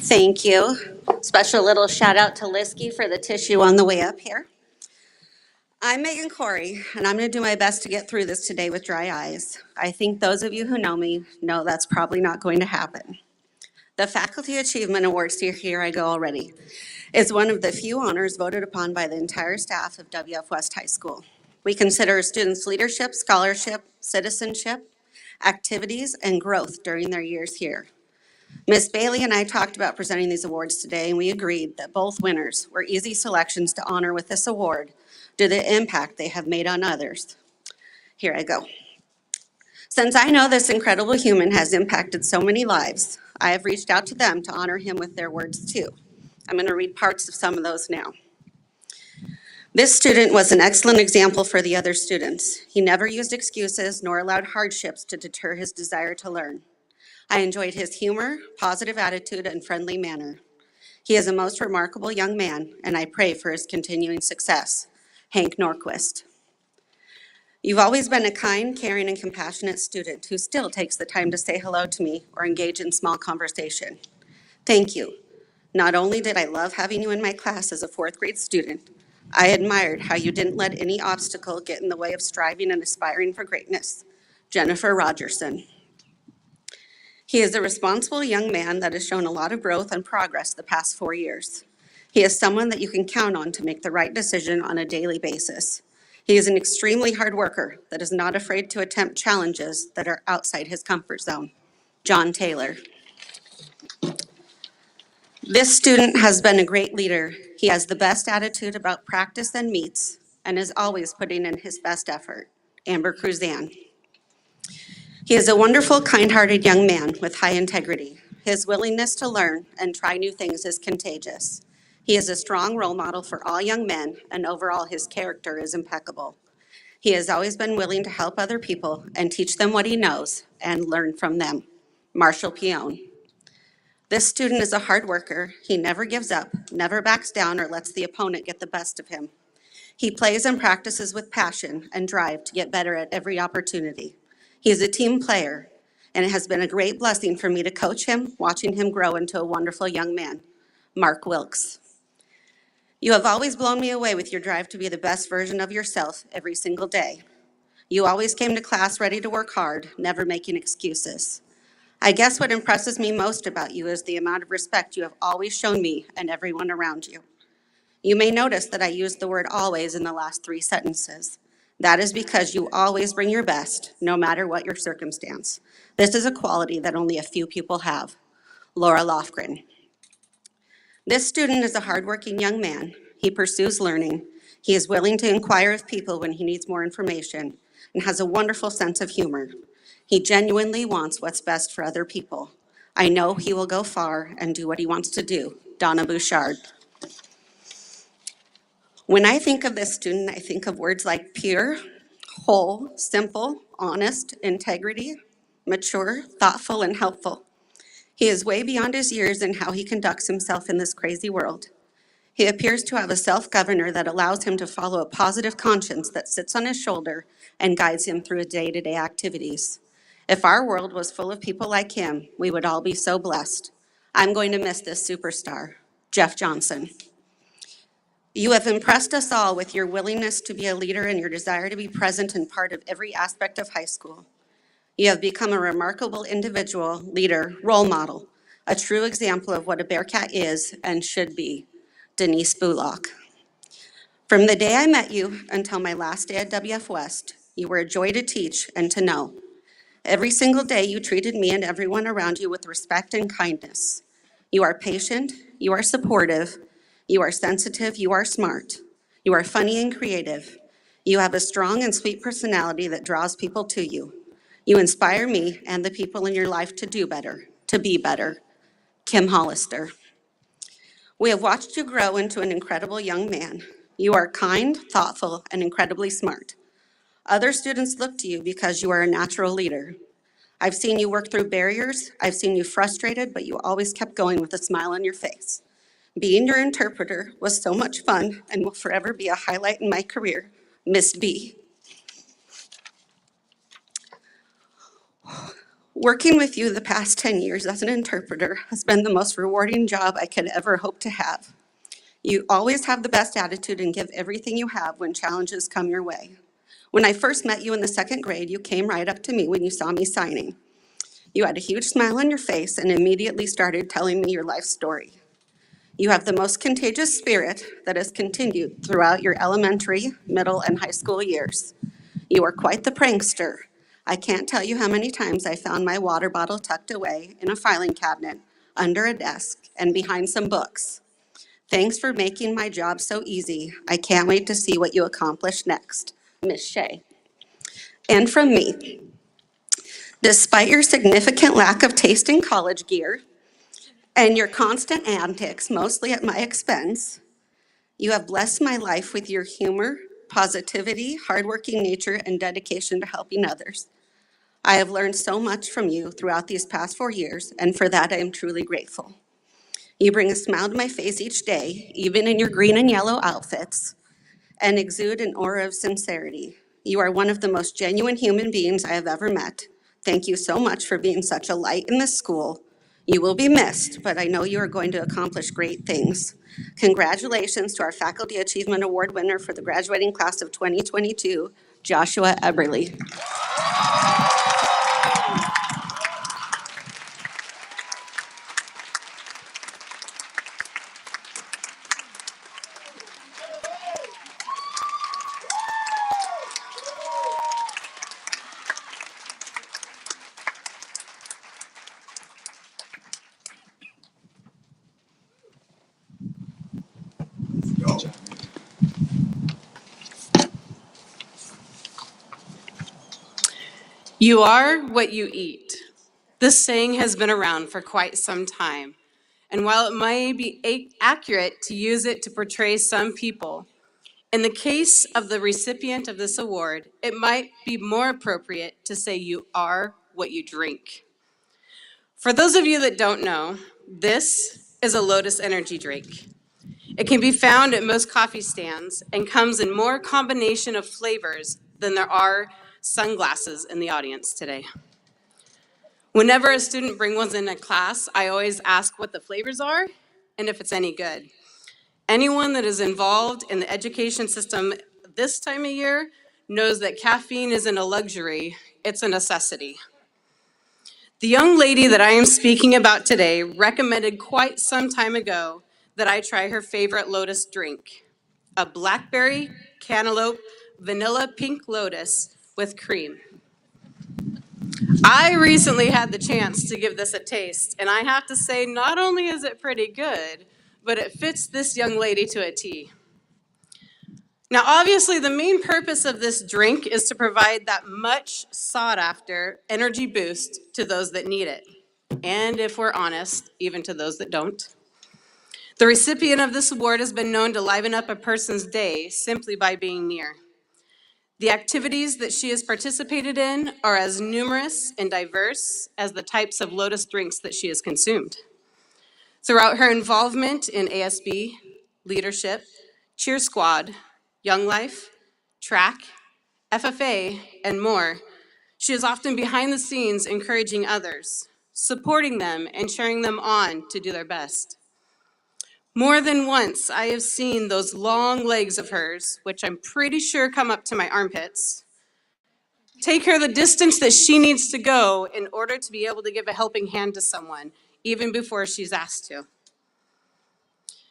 Thank you. Special little shout out to Liskey for the tissue on the way up here. I'm Megan Corey, and I'm going to do my best to get through this today with dry eyes. I think those of you who know me know that's probably not going to happen. The Faculty Achievement Awards, here I go already, is one of the few honors voted upon by the entire staff of WF West High School. We consider students' leadership, scholarship, citizenship, activities, and growth during their years here. Ms. Bailey and I talked about presenting these awards today, and we agreed that both winners were easy selections to honor with this award due to the impact they have made on others. Here I go. Since I know this incredible human has impacted so many lives, I have reached out to them to honor him with their words too. I'm going to read parts of some of those now. This student was an excellent example for the other students. He never used excuses nor allowed hardships to deter his desire to learn. I enjoyed his humor, positive attitude, and friendly manner. He is a most remarkable young man, and I pray for his continuing success. Hank Norquist. You've always been a kind, caring, and compassionate student who still takes the time to say hello to me or engage in small conversation. Thank you. Not only did I love having you in my class as a fourth grade student, I admired how you didn't let any obstacle get in the way of striving and aspiring for greatness. Jennifer Rogerson. He is a responsible young man that has shown a lot of growth and progress the past 4 years. He is someone that you can count on to make the right decision on a daily basis. He is an extremely hard worker that is not afraid to attempt challenges that are outside his comfort zone. John Taylor. This student has been a great leader. He has the best attitude about practice and meets and is always putting in his best effort. Amber Cruzan. He is a wonderful, kind-hearted young man with high integrity. His willingness to learn and try new things is contagious. He is a strong role model for all young men, and overall his character is impeccable. He has always been willing to help other people and teach them what he knows and learn from them. Marshall Pione. This student is a hard worker. He never gives up, never backs down, or lets the opponent get the best of him. He plays and practices with passion and drive to get better at every opportunity. He is a team player, and it has been a great blessing for me to coach him, watching him grow into a wonderful young man. Mark Wilkes. You have always blown me away with your drive to be the best version of yourself every single day. You always came to class ready to work hard, never making excuses. I guess what impresses me most about you is the amount of respect you have always shown me and everyone around you. You may notice that I used the word always in the last 3 sentences. That is because you always bring your best, no matter what your circumstance. This is a quality that only a few people have. Laura Lofgren. This student is a hardworking young man. He pursues learning. He is willing to inquire of people when he needs more information and has a wonderful sense of humor. He genuinely wants what's best for other people. I know he will go far and do what he wants to do. Donna Bouchard. When I think of this student, I think of words like pure, whole, simple, honest, integrity, mature, thoughtful, and helpful. He is way beyond his years in how he conducts himself in this crazy world. He appears to have a self-governor that allows him to follow a positive conscience that sits on his shoulder and guides him through his day-to-day activities. If our world was full of people like him, we would all be so blessed. I'm going to miss this superstar. Jeff Johnson. You have impressed us all with your willingness to be a leader and your desire to be present and part of every aspect of high school. You have become a remarkable individual, leader, role model, a true example of what a Bearcat is and should be. Denise Bullock. From the day I met you until my last day at WF West, you were a joy to teach and to know. Every single day you treated me and everyone around you with respect and kindness. You are patient, you are supportive, you are sensitive, you are smart, you are funny and creative. You have a strong and sweet personality that draws people to you. You inspire me and the people in your life to do better, to be better. Kim Hollister. We have watched you grow into an incredible young man. You are kind, thoughtful, and incredibly smart. Other students look to you because you are a natural leader. I've seen you work through barriers. I've seen you frustrated, but you always kept going with a smile on your face. Being your interpreter was so much fun and will forever be a highlight in my career. Miss B. Working with you the past 10 years as an interpreter has been the most rewarding job I could ever hope to have. You always have the best attitude and give everything you have when challenges come your way. When I first met you in the 2nd grade, you came right up to me when you saw me signing. You had a huge smile on your face and immediately started telling me your life story. You have the most contagious spirit that has continued throughout your elementary, middle, and high school years. You are quite the prankster. I can't tell you how many times I found my water bottle tucked away in a filing cabinet, under a desk, and behind some books. Thanks for making my job so easy. I can't wait to see what you accomplish next. Miss Shea. And from me, despite your significant lack of taste in college gear and your constant antics, mostly at my expense, you have blessed my life with your humor, positivity, hardworking nature, and dedication to helping others. I have learned so much from you throughout these past 4 years, and for that I am truly grateful. You bring a smile to my face each day, even in your green and yellow outfits, and exude an aura of sincerity. You are one of the most genuine human beings I have ever met. Thank you so much for being such a light in this school. You will be missed, but I know you are going to accomplish great things. Congratulations to our Faculty Achievement Award winner for the graduating class of 2022, Joshua Eberly. You are what you eat. This saying has been around for quite some time. And while it may be accurate to use it to portray some people, in the case of the recipient of this award, it might be more appropriate to say you are what you drink. For those of you that don't know, this is a Lotus Energy drink. It can be found at most coffee stands and comes in more combination of flavors than there are sunglasses in the audience today. Whenever a student brings one in a class, I always ask what the flavors are and if it's any good. Anyone that is involved in the education system this time of year knows that caffeine isn't a luxury, it's a necessity. The young lady that I am speaking about today recommended quite some time ago that I try her favorite Lotus drink, a blackberry, cantaloupe, vanilla pink Lotus with cream. I recently had the chance to give this a taste, and I have to say, not only is it pretty good, but it fits this young lady to a T. Now, obviously, the main purpose of this drink is to provide that much sought-after energy boost to those that need it, and if we're honest, even to those that don't. The recipient of this award has been known to liven up a person's day simply by being near. The activities that she has participated in are as numerous and diverse as the types of Lotus drinks that she has consumed. Throughout her involvement in ASB, leadership, cheer squad, Young Life, track, FFA, and more, she is often behind the scenes encouraging others, supporting them, and cheering them on to do their best. More than once, I have seen those long legs of hers, which I'm pretty sure come up to my armpits, take her the distance that she needs to go in order to be able to give a helping hand to someone, even before she's asked to.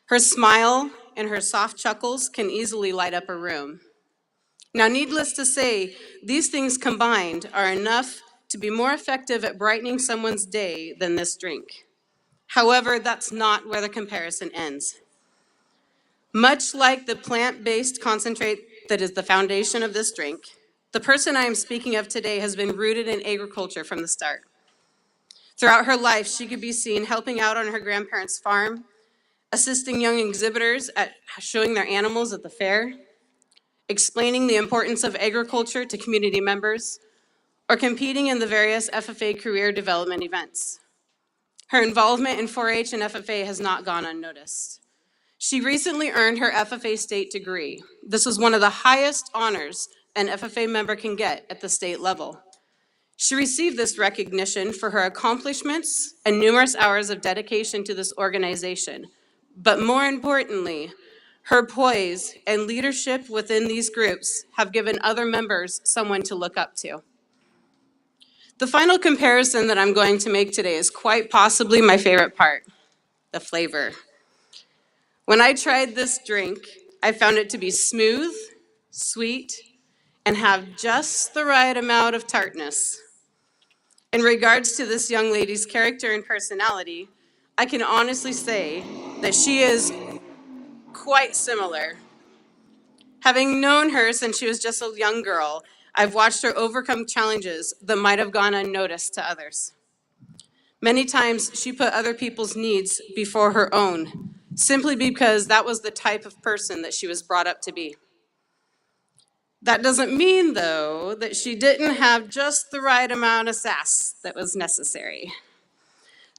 Her smile and her soft chuckles can easily light up a room. Now, needless to say, these things combined are enough to be more effective at brightening someone's day than this drink. However, that's not where the comparison ends. Much like the plant-based concentrate that is the foundation of this drink, the person I am speaking of today has been rooted in agriculture from the start. Throughout her life, she could be seen helping out on her grandparents' farm, assisting young exhibitors at showing their animals at the fair, explaining the importance of agriculture to community members, or competing in the various FFA career development events. Her involvement in 4-H and FFA has not gone unnoticed. She recently earned her FFA state degree. This was one of the highest honors an FFA member can get at the state level. She received this recognition for her accomplishments and numerous hours of dedication to this organization. But more importantly, her poise and leadership within these groups have given other members someone to look up to. The final comparison that I'm going to make today is quite possibly my favorite part, the flavor. When I tried this drink, I found it to be smooth, sweet, and have just the right amount of tartness. In regards to this young lady's character and personality, I can honestly say that she is quite similar. Having known her since she was just a young girl, I've watched her overcome challenges that might have gone unnoticed to others. Many times, she put other people's needs before her own, simply because that was the type of person that she was brought up to be. That doesn't mean, though, that she didn't have just the right amount of sass that was necessary.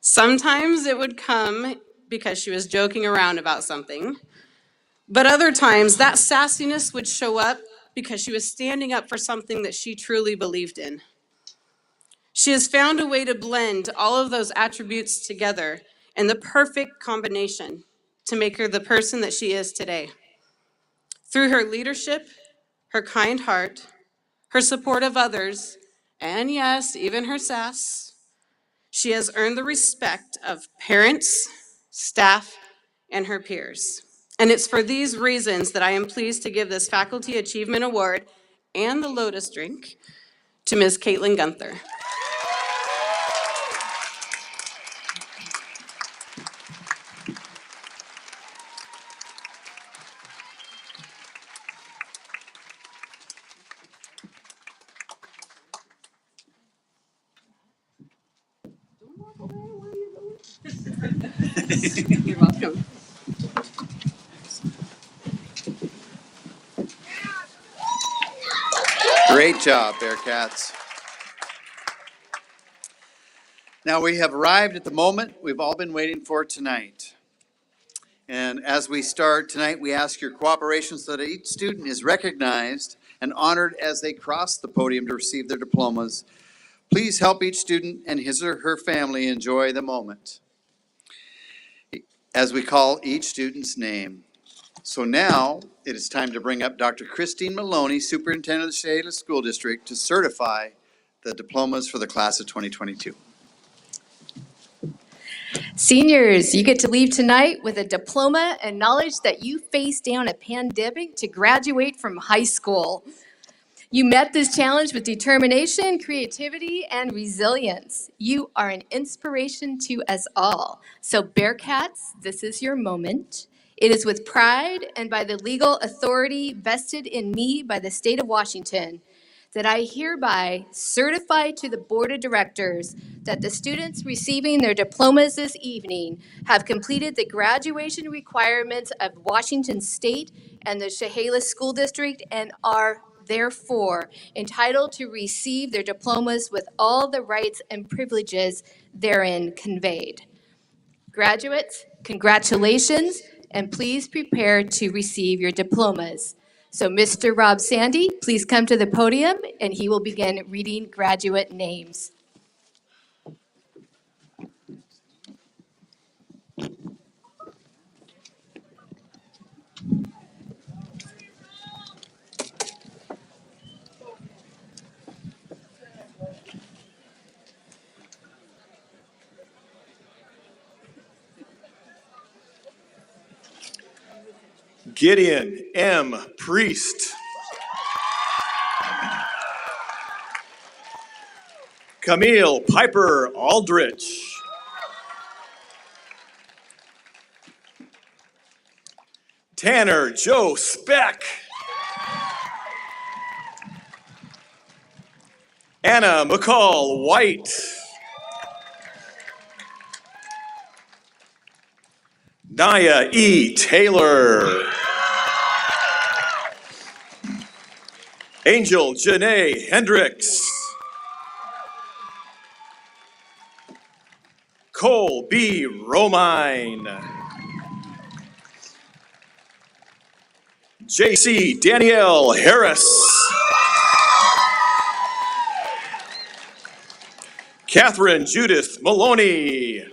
Sometimes it would come because she was joking around about something. But other times, that sassiness would show up because she was standing up for something that she truly believed in. She has found a way to blend all of those attributes together in the perfect combination to make her the person that she is today. Through her leadership, her kind heart, her support of others, and yes, even her sass, she has earned the respect of parents, staff, and her peers. And it's for these reasons that I am pleased to give this Faculty Achievement Award and the Lotus Drink to Ms. Caitlin Gunther. You're welcome. Great job, Bearcats. Now, we have arrived at the moment we've all been waiting for tonight. And as we start tonight, we ask your cooperation so that each student is recognized and honored as they cross the podium to receive their diplomas. Please help each student and his or her family enjoy the moment as we call each student's name. So now it is time to bring up Dr. Christine Maloney, Superintendent of the Chehalis School District, to certify the diplomas for the class of 2022. Seniors, you get to leave tonight with a diploma and knowledge that you faced down a pandemic to graduate from high school. You met this challenge with determination, creativity, and resilience. You are an inspiration to us all. So Bearcats, this is your moment. It is with pride and by the legal authority vested in me by the state of Washington that I hereby certify to the Board of Directors that the students receiving their diplomas this evening have completed the graduation requirements of Washington State and the Chehalis School District and are therefore entitled to receive their diplomas with all the rights and privileges therein conveyed. Graduates, congratulations, and please prepare to receive your diplomas. So Mr. Rob Sandy, please come to the podium and he will begin reading graduate names. Gideon M. Priest. Camille Piper Aldrich. Tanner Joe Speck. Anna McCall White. Naya E. Taylor. Angel Janae Hendricks. Cole B. Romine. JC Danielle Harris. Catherine Judith Maloney.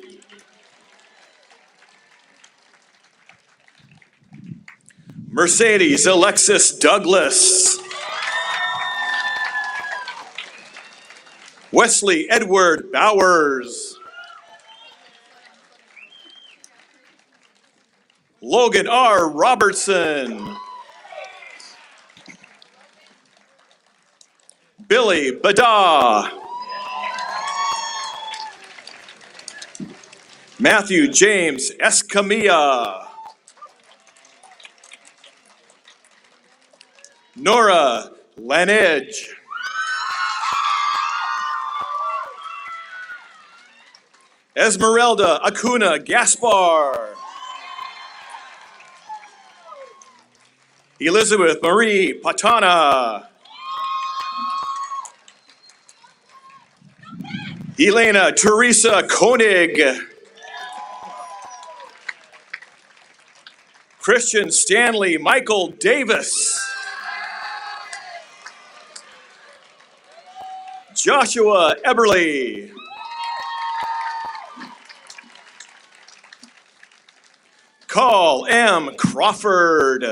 Mercedes Alexis Douglas. Wesley Edward Bowers. Logan R. Robertson. Billy Bada. Matthew James Escamilla. Nora Lanage. Esmeralda Acuna Gaspar. Elizabeth Marie Patana. Elena Teresa Koenig. Christian Stanley Michael Davis. Joshua Eberly. Carl M. Crawford.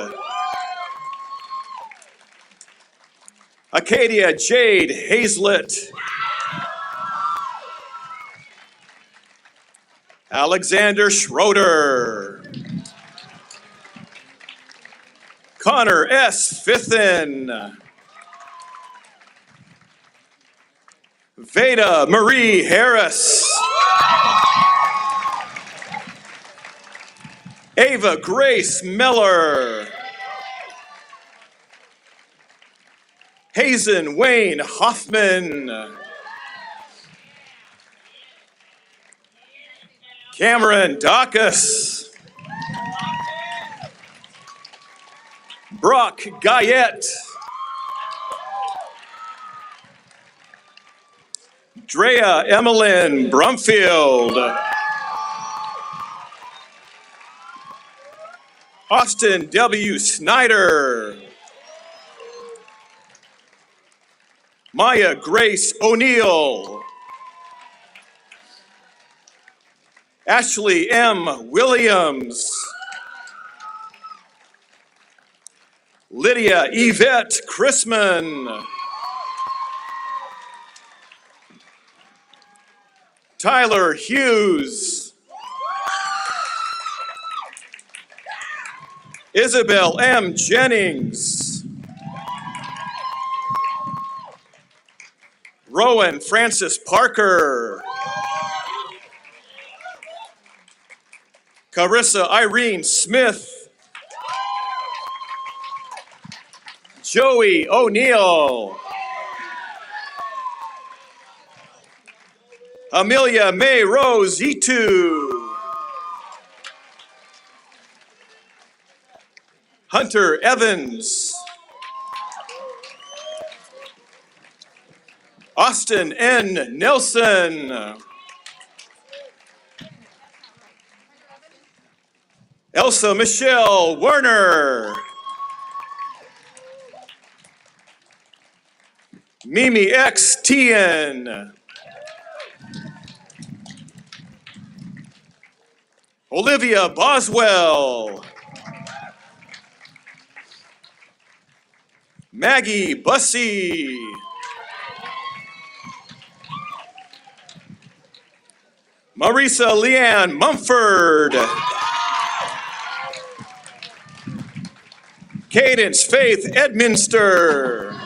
Acadia Jade Hazlett. Alexander Schroeder. Connor S. Fithen. Veda Marie Harris. Ava Grace Miller. Hazen Wayne Hoffman. Cameron Dacus. Brock Guyette. Drea Emmeline Brumfield. Austin W. Snyder. Maya Grace O'Neill. Ashley M. Williams. Lydia Yvette Chrisman. Tyler Hughes. Isabel M. Jennings. Rowan Francis Parker. Carissa Irene Smith. Joey O'Neill. Amelia May Rose Itu. Hunter Evans. Austin N. Nelson. Elsa Michelle Werner. Mimi X. Tien. Olivia Boswell. Maggie Bussey. Marisa Leanne Mumford. Cadence Faith Edminster.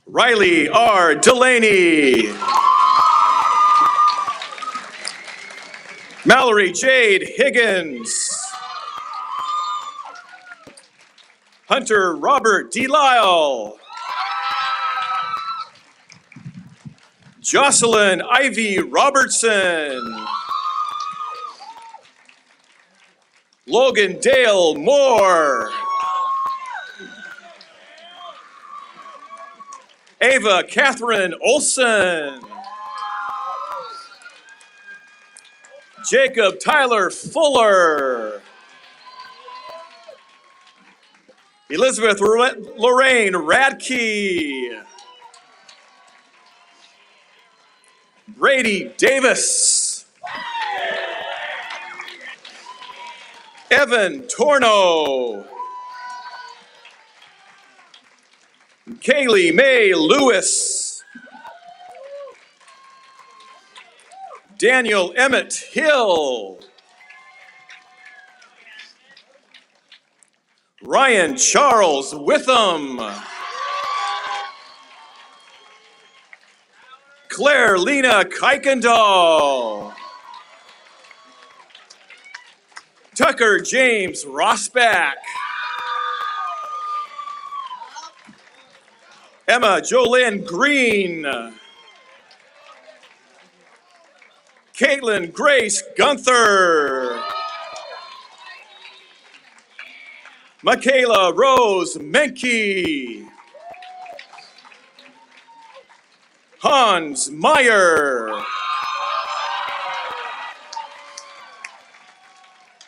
Riley R. Delaney. Mallory Jade Higgins. Hunter Robert Delisle. Jocelyn Ivy Robertson. Logan Dale Moore. Ava Catherine Olson. Jacob Tyler Fuller. Elizabeth Lorraine Radke. Brady Davis. Evan Torno. Kaylee Mae Lewis. Daniel Emmett Hill. Ryan Charles Witham. Claire Lena Kuykendall. Tucker James Rossback. Emma Jolynn Green. Caitlin Grace Gunther. Michaela Rose Menke. Hans Meyer.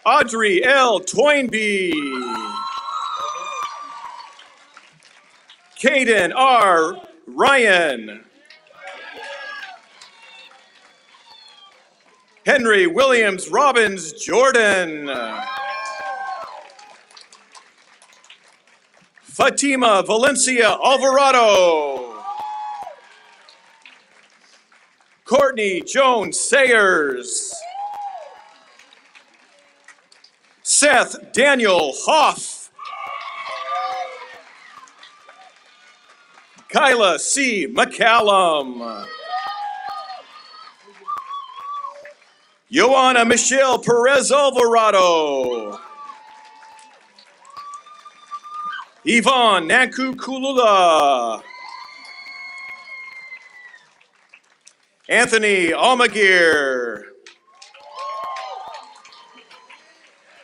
Audrey L. Toynbee. Caden R. Ryan. Henry Williams Robbins Jordan. Fatima Valencia Alvarado. Courtney Jones Sayers. Seth Daniel Hoff. Kyla C. McCallum. Joanna Michelle Perez Alvarado. Yvonne Nanku Kulula. Anthony Almaguer.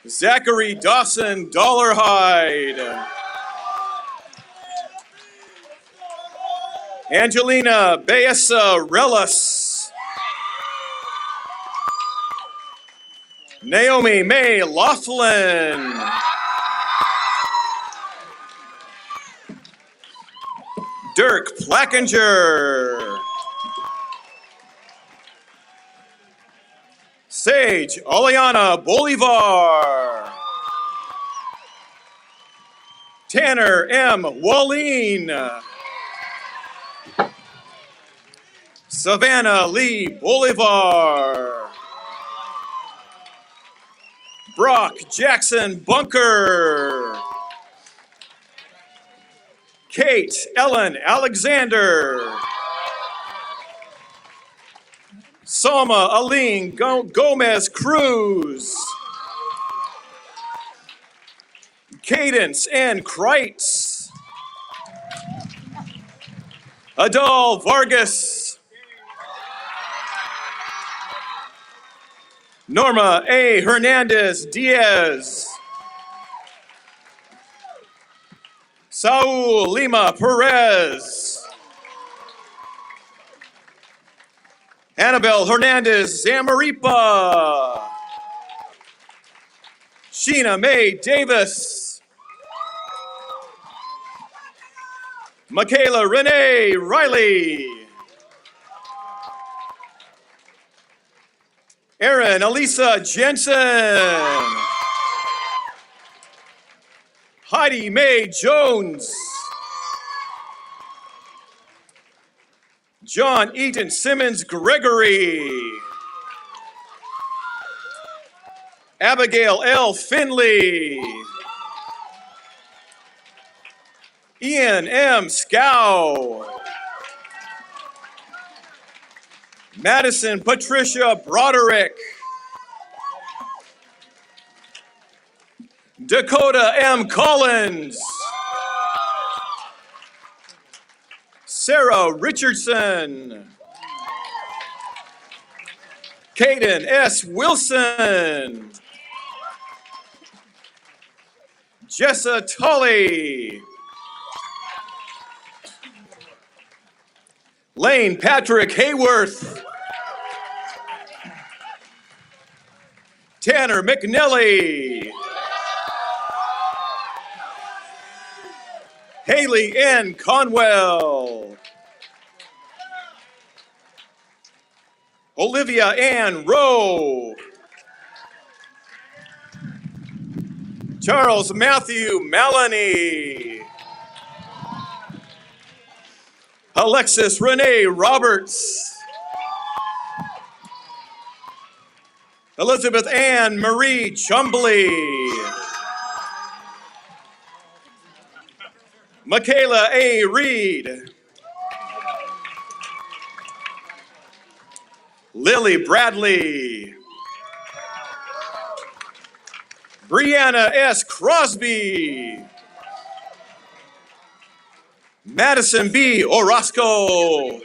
Zachary Dawson Dollarhide. Angelina Baessa Relis. Naomi May Laughlin. Dirk Plackinger. Sage Oleana Bolivar. Tanner M. Walleen. Savannah Lee Bolivar. Brock Jackson Bunker. Kate Ellen Alexander. Salma Aline Gomez Cruz. Cadence N. Kreitz. Adol Vargas. Norma A. Hernandez Diaz. Saul Lima Perez. Annabelle Hernandez Zamaripa. Sheena Mae Davis. Michaela Renee Riley. Erin Elisa Jensen. Heidi Mae Jones. John Eaton Simmons Gregory. Abigail L. Finley. Ian M. Scow. Madison Patricia Broderick. Dakota M. Collins. Sarah Richardson. Caden S. Wilson. Jessa Tully. Lane Patrick Hayworth. Tanner McNelly. Haley N. Conwell. Olivia Ann Rowe. Charles Matthew Maloney. Alexis Renee Roberts. Elizabeth Ann Marie Chumbley. Michaela A. Reed. Lily Bradley. Brianna S. Crosby. Madison B. Orozco.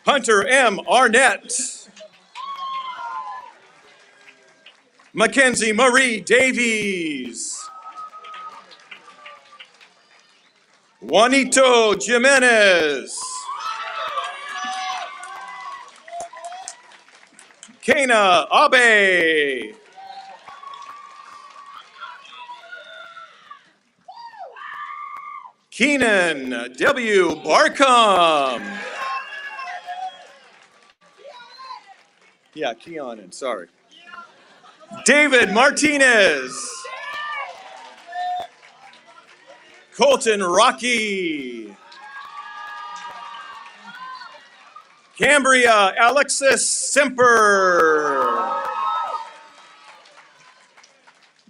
Hunter M. Arnett. Mackenzie Marie Davies. Juanito Jimenez. Kana Abe. Keenan W. Barkham. Yeah, Keonan, sorry. David Martinez. Colton Rocky. Cambria Alexis Semper.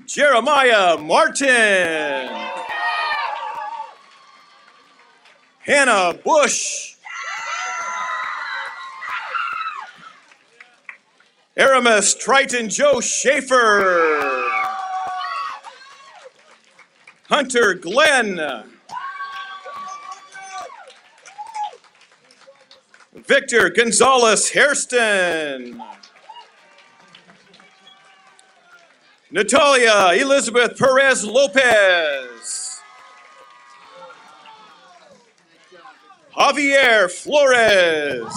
Jeremiah Martin. Hannah Bush. Aramis Triton Joe Schaefer. Hunter Glenn. Victor Gonzalez Hairston. Natalia Elizabeth Perez Lopez. Javier Flores.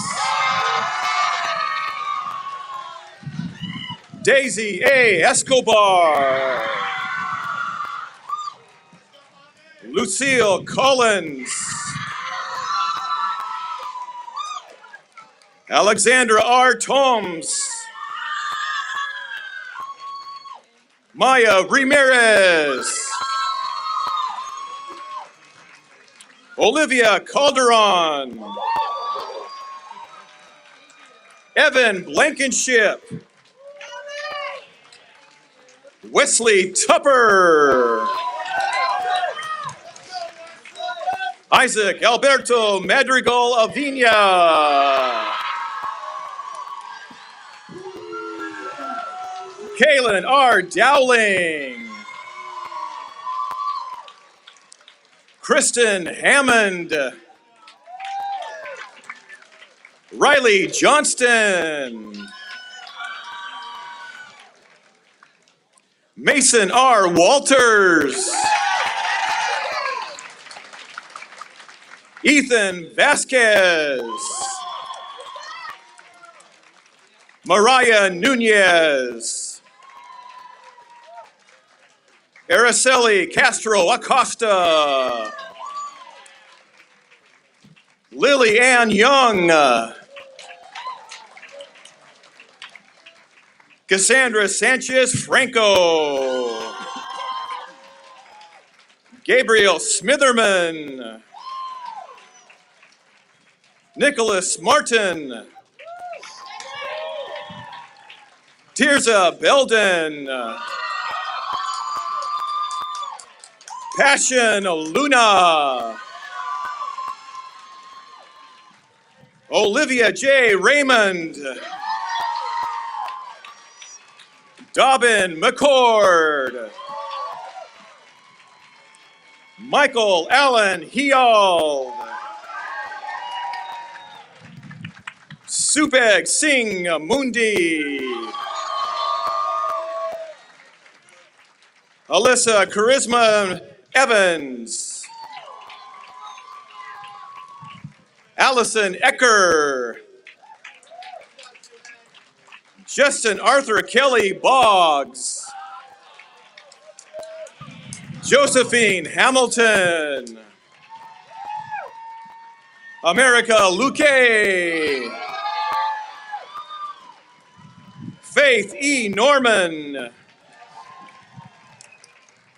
Daisy A. Escobar. Lucille Collins. Alexandra R. Toms. Maya Ramirez. Olivia Calderon. Evan Blankenship. Wesley Tupper. Isaac Alberto Madrigal Avina. Kaylin R. Dowling. Kristen Hammond. Riley Johnston. Mason R. Walters. Ethan Vasquez. Mariah Nunez. Araceli Castro Acosta. Lily Ann Young. Cassandra Sanchez Franco. Gabriel Smitherman. Nicholas Martin. Tirza Belden. Passion Luna. Olivia J. Raymond. Dobbin McCord. Michael Allen Heald. Supeg Singh Mundi. Alyssa Charisma Evans. Allison Ecker. Justin Arthur Kelly Boggs. Josephine Hamilton. America Luque. Faith E. Norman.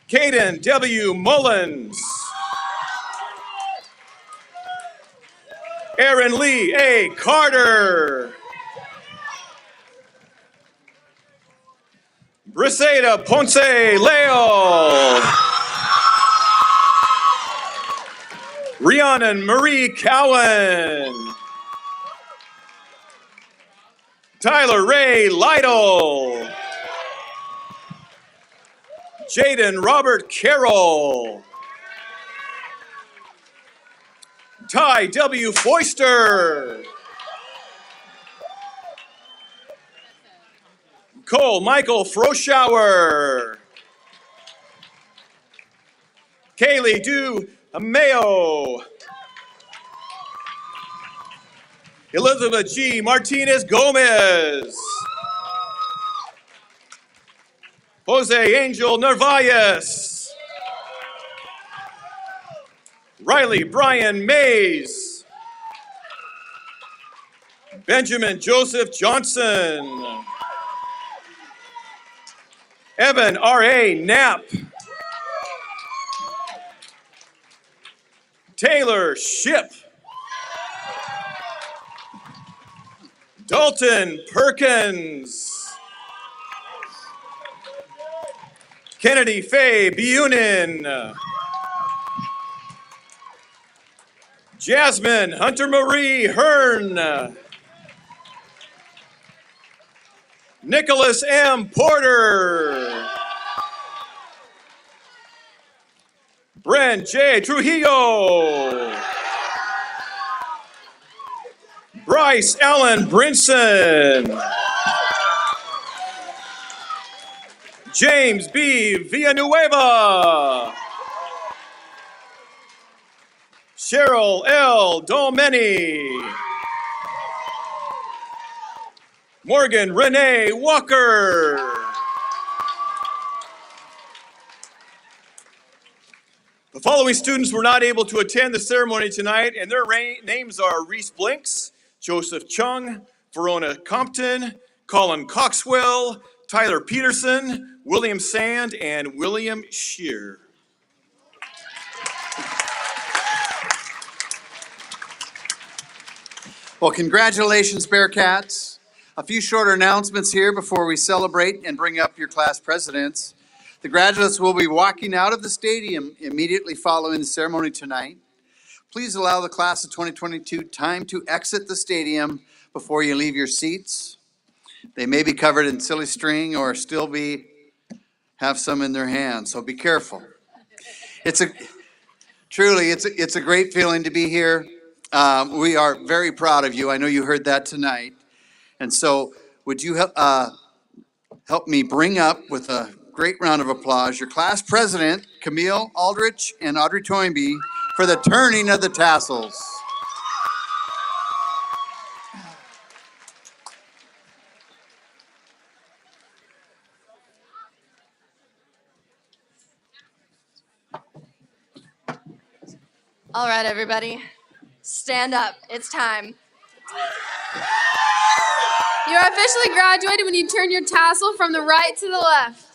Caden W. Mullins. Aaron Lee A. Carter. Briseida Ponce Leo. Rhiannon Marie Cowan. Tyler Ray Lytle. Jaden Robert Carroll. Ty W. Foister. Cole Michael Froschauer. Kaylee Du Mayo. Elizabeth G. Martinez Gomez. Jose Angel Narvaez. Riley Brian Mays. Benjamin Joseph Johnson. Evan R.A. Knapp. Taylor Ship. Dalton Perkins. Kennedy Faye Bunin. Jasmine Hunter Marie Hearn. Nicholas M. Porter. Bren J. Trujillo. Bryce Allen Brinson. James B. Villanueva. Cheryl L. Dolmeni. Morgan Renee Walker. The following students were not able to attend the ceremony tonight, and their names are Reese Blinks, Joseph Chung, Verona Compton, Colin Coxwell, Tyler Peterson, William Sand, and William Shear. Well, congratulations, Bearcats. A few shorter announcements here before we celebrate and bring up your class presidents. The graduates will be walking out of the stadium immediately following the ceremony tonight. Please allow the class of 2022 time to exit the stadium before you leave your seats. They may be covered in silly string or still have some in their hands, so be careful. It's a great feeling to be here. We are very proud of you. I know you heard that tonight. And so would you help me bring up with a great round of applause your class president, Camille Aldrich and Audrey Toynbee, for the turning of the tassels. All right, everybody, stand up. It's time. You are officially graduated when you turn your tassel from the right to the left.